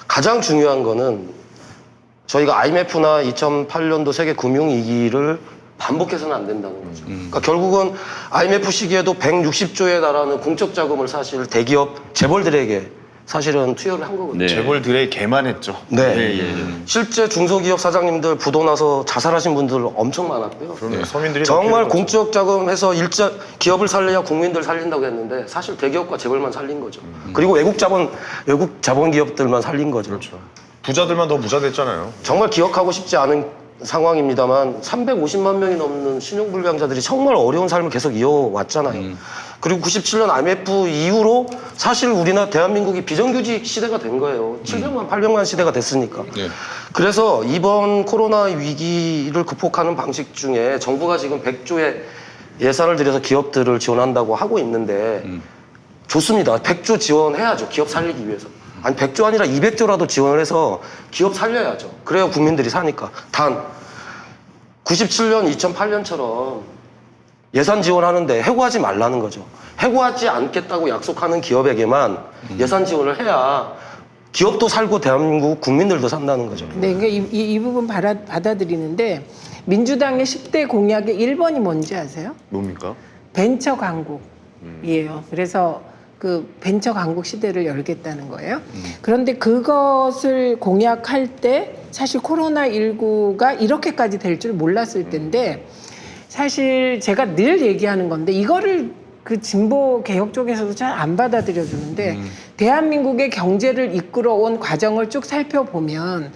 가장 중요한 거는 저희가 IMF나 2008년도 세계 금융위기를 반복해서는 안 된다는 거죠. 그러니까 결국은 IMF 시기에도 160조에 달하는 공적 자금을 사실 대기업 재벌들에게 사실은 투여를 한 거거든요. 네. 재벌들의 개만 했죠. 네. 실제 중소기업 사장님들 부도 나서 자살하신 분들 엄청 많았고요. 그러면 서민들이 정말 공적 자금해서 기업을 살려야 국민들 살린다고 했는데 사실 대기업과 재벌만 살린 거죠. 그리고 외국 자본 기업들만 살린 거죠. 그렇죠. 부자들만 더 부자 됐잖아요. 정말 기억하고 싶지 않은 상황입니다만 350만 명이 넘는 신용불량자들이 정말 어려운 삶을 계속 이어왔잖아요. 그리고 97년 IMF 이후로 사실 우리나라 대한민국이 비정규직 시대가 된 거예요. 700만, 800만 시대가 됐으니까. 네. 그래서 이번 코로나 위기를 극복하는 방식 중에 정부가 지금 100조의 예산을 들여서 기업들을 지원한다고 하고 있는데 좋습니다. 100조 지원해야죠. 기업 살리기 위해서. 아니 100조 아니라 200조라도 지원을 해서 기업 살려야죠. 그래야 국민들이 사니까. 단 97년, 2008년처럼 예산 지원하는데 해고하지 말라는 거죠. 해고하지 않겠다고 약속하는 기업에게만 예산 지원을 해야 기업도 살고 대한민국 국민들도 산다는 거죠. 네, 그러니까 이 부분 받아들이는데 민주당의 10대 공약의 1번이 뭔지 아세요? 뭡니까? 벤처 강국이에요. 그래서 그 벤처 강국 시대를 열겠다는 거예요. 그런데 그것을 공약할 때 사실 코로나19가 이렇게까지 될 줄 몰랐을 텐데 사실 제가 늘 얘기하는 건데 이거를 그 진보 개혁 쪽에서도 잘 안 받아들여 주는데 대한민국의 경제를 이끌어온 과정을 쭉 살펴보면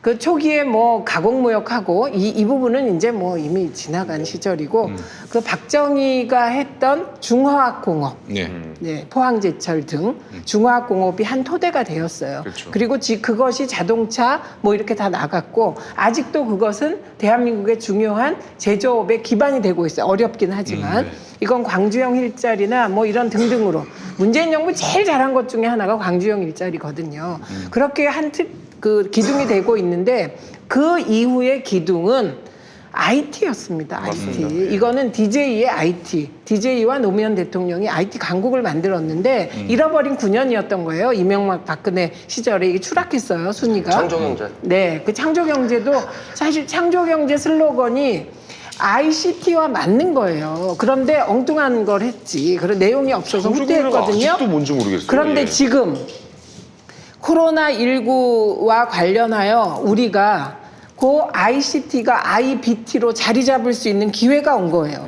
그 초기에 뭐 가공무역하고 이 부분은 이제 뭐 이미 지나간 시절이고 그 박정희가 했던 중화학공업, 네. 네, 포항제철 등 중화학공업이 한 토대가 되었어요. 그렇죠. 그리고 그것이 자동차 뭐 이렇게 다 나갔고 아직도 그것은 대한민국의 중요한 제조업의 기반이 되고 있어요. 어렵긴 하지만 네. 이건 광주형 일자리나 뭐 이런 등등으로 문재인 정부 제일 잘한 것 중에 하나가 광주형 일자리거든요. 그렇게 그 기둥이 되고 있는데 그 이후의 기둥은 IT였습니다. IT. 이거는 DJ의 IT. DJ와 노무현 대통령이 IT 강국을 만들었는데 잃어버린 9년이었던 거예요. 이명박 박근혜 시절에 이게 추락했어요. 순위가. 창조경제. 네. 그 창조경제도 사실 창조경제 슬로건이 ICT와 맞는 거예요. 그런데 엉뚱한 걸 했지. 그런 내용이 없어서 후퇴했거든요. 아직도 뭔지 모르겠어요. 그런데 예. 지금 코로나19와 관련하여 우리가 그 ICT가 IBT로 자리 잡을 수 있는 기회가 온 거예요.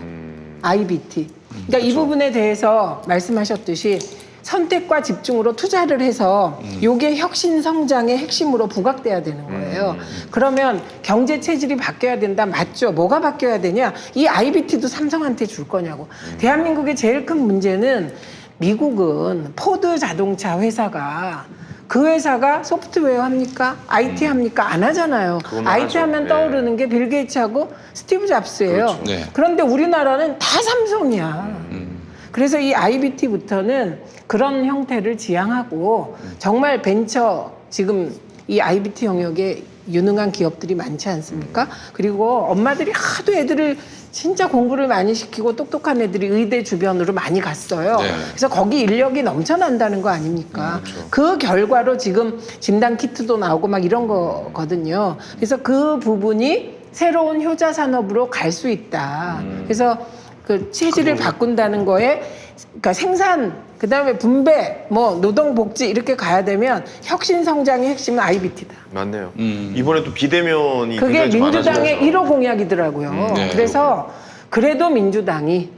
IBT. 그러니까 이 부분에 대해서 말씀하셨듯이 선택과 집중으로 투자를 해서 요게 혁신 성장의 핵심으로 부각돼야 되는 거예요. 그러면 경제 체질이 바뀌어야 된다. 맞죠? 뭐가 바뀌어야 되냐? 이 IBT도 삼성한테 줄 거냐고. 대한민국의 제일 큰 문제는 미국은 포드 자동차 회사가 그 회사가 소프트웨어 합니까? IT 합니까? 안 하잖아요. 그건 IT 하죠. 하면 네. 떠오르는 게 빌 게이츠하고 스티브 잡스예요. 그렇죠. 네. 그런데 우리나라는 다 삼성이야. 그래서 이 IBT부터는 그런 형태를 지향하고 정말 벤처 지금 이 IBT 영역에 유능한 기업들이 많지 않습니까? 그리고 엄마들이 하도 애들을 진짜 공부를 많이 시키고 똑똑한 애들이 의대 주변으로 많이 갔어요. 네. 그래서 거기 인력이 넘쳐난다는 거 아닙니까? 그 결과로 지금 진단 키트도 나오고 막 이런 거거든요. 그래서 그 부분이 새로운 효자 산업으로 갈 수 있다. 그래서 그 체질을 바꾼다는 거에 그러니까 생산 그다음에 분배 뭐 노동 복지 이렇게 가야 되면 혁신 성장의 핵심은 IBT다. 맞네요. 이번에 또 비대면이 그게 굉장히 좀 민주당의 많아지면서. 1호 공약이더라고요. 네. 그래서 그래도 민주당이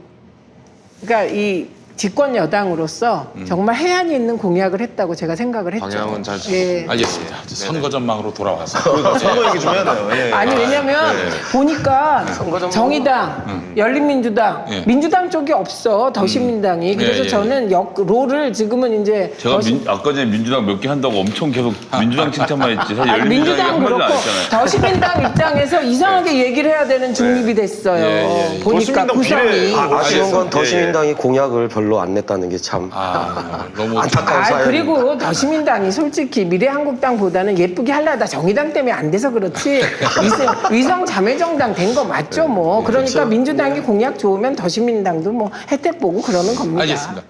그러니까 이 집권 여당으로서 정말 해안이 있는 공약을 했다고 제가 생각을 했죠. 방향은 잘 예. 알겠습니다. 선거 전망으로 돌아와서 그러니까 선거 얘기 좀 해야 돼요. 예. 아니 왜냐면 보니까 정의당, 열린민주당, 예. 민주당 쪽이 없어 더시민당이. 그래서 예. 저는 롤을 지금은 이제 제가 아까 전에 민주당 몇 개 한다고 엄청 계속 민주당 칭찬만 했지. 사실 아니, 민주당 열린민주당이 그렇고 한마디도 안 했잖아요. 더시민당 입장에서 이상하게 얘기를 해야 되는 중립이 됐어요. 예. 보니까 더시민당 구성이. 비례- 아쉬운 건 알겠습니다. 더시민당이 공약을 별로 안 냈다는 게 참 너무 안타까운 사연입니다. 그리고 더시민당이 솔직히 미래한국당보다는 예쁘게 하려다 정의당 때문에 안 돼서 그렇지 위성 자매정당 된 거 맞죠 뭐. 그러니까 민주당이 공약 좋으면 더시민당도 뭐 혜택 보고 그러는 겁니다. 알겠습니다.